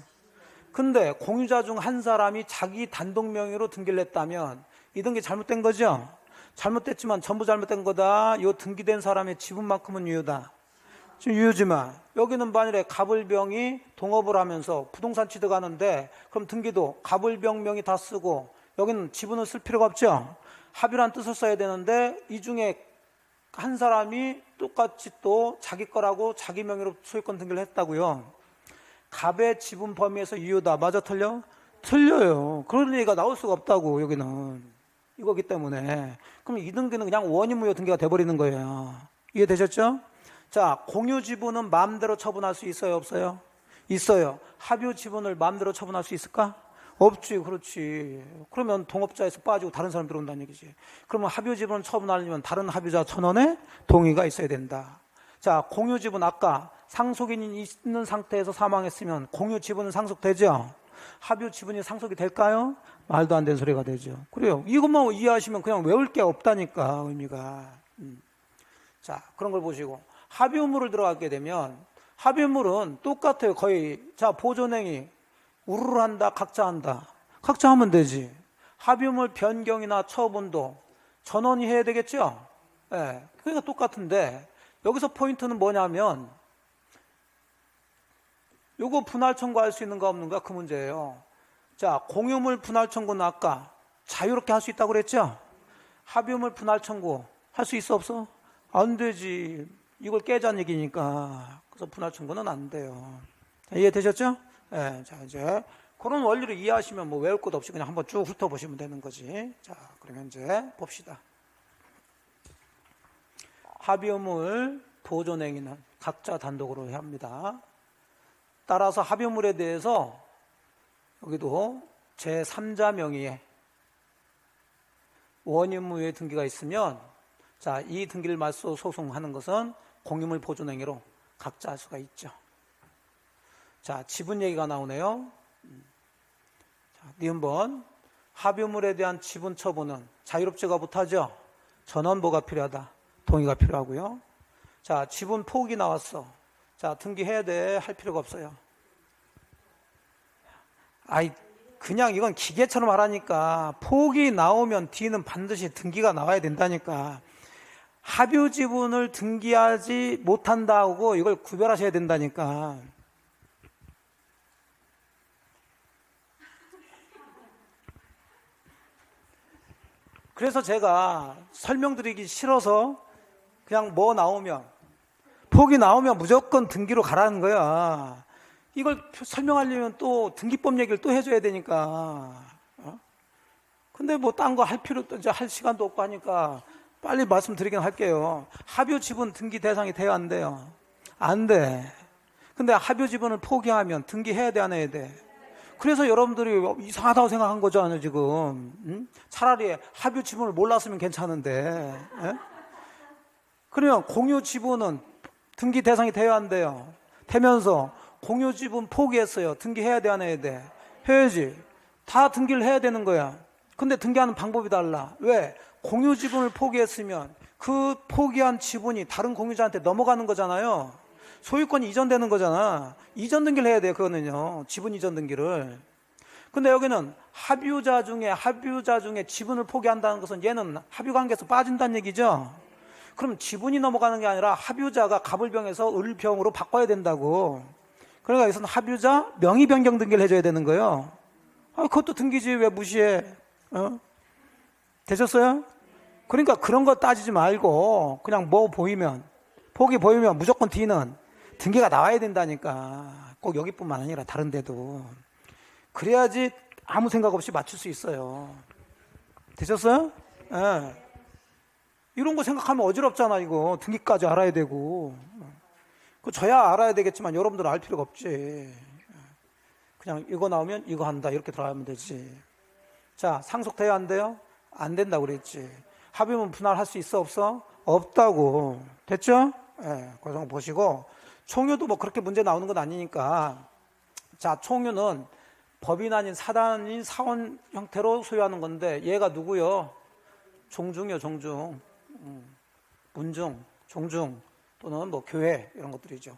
근데 공유자 중 한 사람이 자기 단독 명의로 등기를 했다면 이 등기 잘못된 거죠? 잘못됐지만 전부 잘못된 거다. 이 등기된 사람의 지분만큼은 유효다. 지금 유효지만 여기는 만일에 갑을병이 동업을 하면서 부동산 취득하는데 그럼 등기도 갑을병 명의 다 쓰고 여기는 지분을 쓸 필요가 없죠. 합의란 뜻을 써야 되는데 이 중에 한 사람이 똑같이 또 자기 거라고 자기 명의로 소유권 등기를 했다고요. 갑의 지분 범위에서 유효다. 맞아, 틀려? 틀려요. 그런 얘기가 나올 수가 없다고. 여기는 이거기 때문에. 그럼 이 등기는 그냥 원인무효 등기가 돼버리는 거예요. 이해되셨죠? 자, 공유 지분은 마음대로 처분할 수 있어요, 없어요? 있어요. 합유 지분을 마음대로 처분할 수 있을까? 없지. 그렇지. 그러면 동업자에서 빠지고 다른 사람 들어온다는 얘기지. 그러면 합유 지분을 처분하려면 다른 합유자 전원의 동의가 있어야 된다. 자, 공유 지분 아까 상속인이 있는 상태에서 사망했으면 공유 지분은 상속되죠? 합유 지분이 상속이 될까요? 말도 안 되는 소리가 되죠. 그래요. 이것만 이해하시면 그냥 외울 게 없다니까, 의미가. 자, 그런 걸 보시고. 합유물을 들어가게 되면 합유물은 똑같아요. 거의. 자, 보존행위 우르르 한다, 각자 한다. 각자 하면 되지. 합유물 변경이나 처분도 전원이 해야 되겠죠? 예. 그러니까 똑같은데 여기서 포인트는 뭐냐면 요거 분할 청구할 수 있는가 없는가 그 문제예요. 자, 공유물 분할 청구는 아까 자유롭게 할 수 있다고 그랬죠? 합유물 분할 청구 할 수 있어 없어? 안 되지. 이걸 깨자는 얘기니까. 그래서 분할 청구는 안 돼요. 자, 이해되셨죠? 네, 자, 이제 그런 원리를 이해하시면 뭐 외울 것 없이 그냥 한번 쭉 훑어보시면 되는 거지. 자, 그러면 이제 봅시다. 합유물 보존행위는 각자 단독으로 해야 합니다. 따라서 합유물에 대해서 여기도 제3자 명의의 원인무효의 등기가 있으면 자, 이 등기를 맞서 소송하는 것은 공유물 보존행위로 각자 할 수가 있죠. 자, 지분 얘기가 나오네요. 자, 니은번 합유물에 대한 지분 처분은 자유롭지가 못하죠. 전원보가 필요하다. 동의가 필요하고요. 자, 지분 포기 나왔어. 자, 등기해야 돼. 할 필요가 없어요. 아이, 그냥 이건 기계처럼 하라니까. 포기 나오면 뒤는 반드시 등기가 나와야 된다니까. 합유 지분을 등기하지 못한다고 이걸 구별하셔야 된다니까. 그래서 제가 설명드리기 싫어서 그냥 뭐 나오면 포기 나오면 무조건 등기로 가라는 거야. 이걸 설명하려면 또 등기법 얘기를 또 해줘야 되니까. 근데 뭐 딴 거 할 필요도 이제 할 시간도 없고 하니까 빨리 말씀드리긴 할게요. 합유 지분 등기 대상이 돼야 안 돼요? 안 돼. 근데 합유 지분을 포기하면 등기해야 돼, 안 해야 돼? 그래서 여러분들이 이상하다고 생각한 거잖아요, 지금. 응? 차라리 합유 지분을 몰랐으면 괜찮은데. 예? 그러면 공유 지분은 등기 대상이 돼야 안 돼요? 되면서 공유 지분 포기했어요. 등기해야 돼, 안 해야 돼? 해야지. 다 등기를 해야 되는 거야. 근데 등기하는 방법이 달라. 왜? 공유 지분을 포기했으면 그 포기한 지분이 다른 공유자한테 넘어가는 거잖아요. 소유권이 이전되는 거잖아. 이전 등기를 해야 돼요, 그거는요. 지분 이전 등기를. 근데 여기는 합유자 중에 지분을 포기한다는 것은 얘는 합유 관계에서 빠진다는 얘기죠. 그럼 지분이 넘어가는 게 아니라 합유자가 갑을병에서 을병으로 바꿔야 된다고. 그러니까 여기서는 합유자 명의 변경 등기를 해줘야 되는 거예요. 그것도 등기지 왜 무시해? 되셨어요? 그러니까 그런 거 따지지 말고 그냥 폭이 보이면 무조건 D는 등기가 나와야 된다니까. 꼭 여기뿐만 아니라 다른 데도. 그래야지 아무 생각 없이 맞출 수 있어요. 되셨어요? 예. 이런 거 생각하면 어지럽잖아, 이거. 등기까지 알아야 되고. 저야 알아야 되겠지만 여러분들은 알 필요가 없지. 그냥 이거 나오면 이거 한다, 이렇게 들어가면 되지. 자, 상속돼야 안 돼요? 안 된다고 그랬지. 합의문 분할할 수 있어, 없어? 없다고. 됐죠? 예, 그 정도 보시고. 총유도 뭐 그렇게 문제 나오는 건 아니니까. 자, 총유는 법인 아닌 사단인 사원 형태로 소유하는 건데, 얘가 누구요? 종중이요, 종중. 문중, 종중, 또는 뭐 교회, 이런 것들이죠.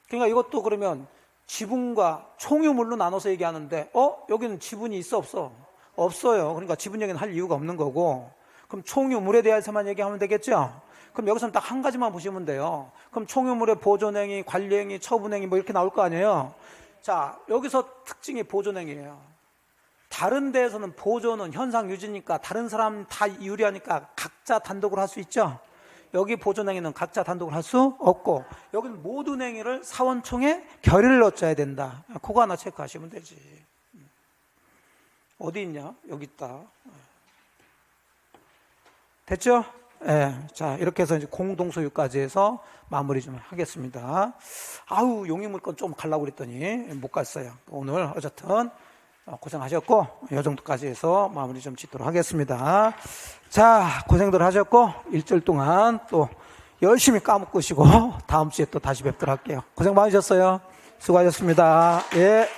그러니까 이것도 그러면 지분과 총유물로 나눠서 얘기하는데, 여기는 지분이 있어, 없어? 없어요. 그러니까 지분 얘기는 할 이유가 없는 거고, 그럼 총유물에 대해서만 얘기하면 되겠죠? 그럼 여기서는 딱 한 가지만 보시면 돼요. 그럼 총유물의 보존행위, 관리행위, 처분행위 뭐 이렇게 나올 거 아니에요? 자, 여기서 특징이 보존행위예요. 다른 데에서는 보존은 현상 유지니까 다른 사람 다 유리하니까 각자 단독으로 할 수 있죠? 여기 보존행위는 각자 단독으로 할 수 없고, 여기는 모든 행위를 사원총회 결의를 얻어야 된다. 그거 하나 체크하시면 되지. 어디 있냐? 여기 있다. 됐죠? 예. 자, 이렇게 해서 이제 공동소유까지 해서 마무리 좀 하겠습니다. 아우, 용의물건 좀 가려고 그랬더니 못 갔어요. 오늘 어쨌든 고생하셨고, 이 정도까지 해서 마무리 좀 짓도록 하겠습니다. 자, 고생들 하셨고, 일주일 동안 또 열심히 까먹으시고, 다음 주에 또 다시 뵙도록 할게요. 고생 많으셨어요. 수고하셨습니다. 예.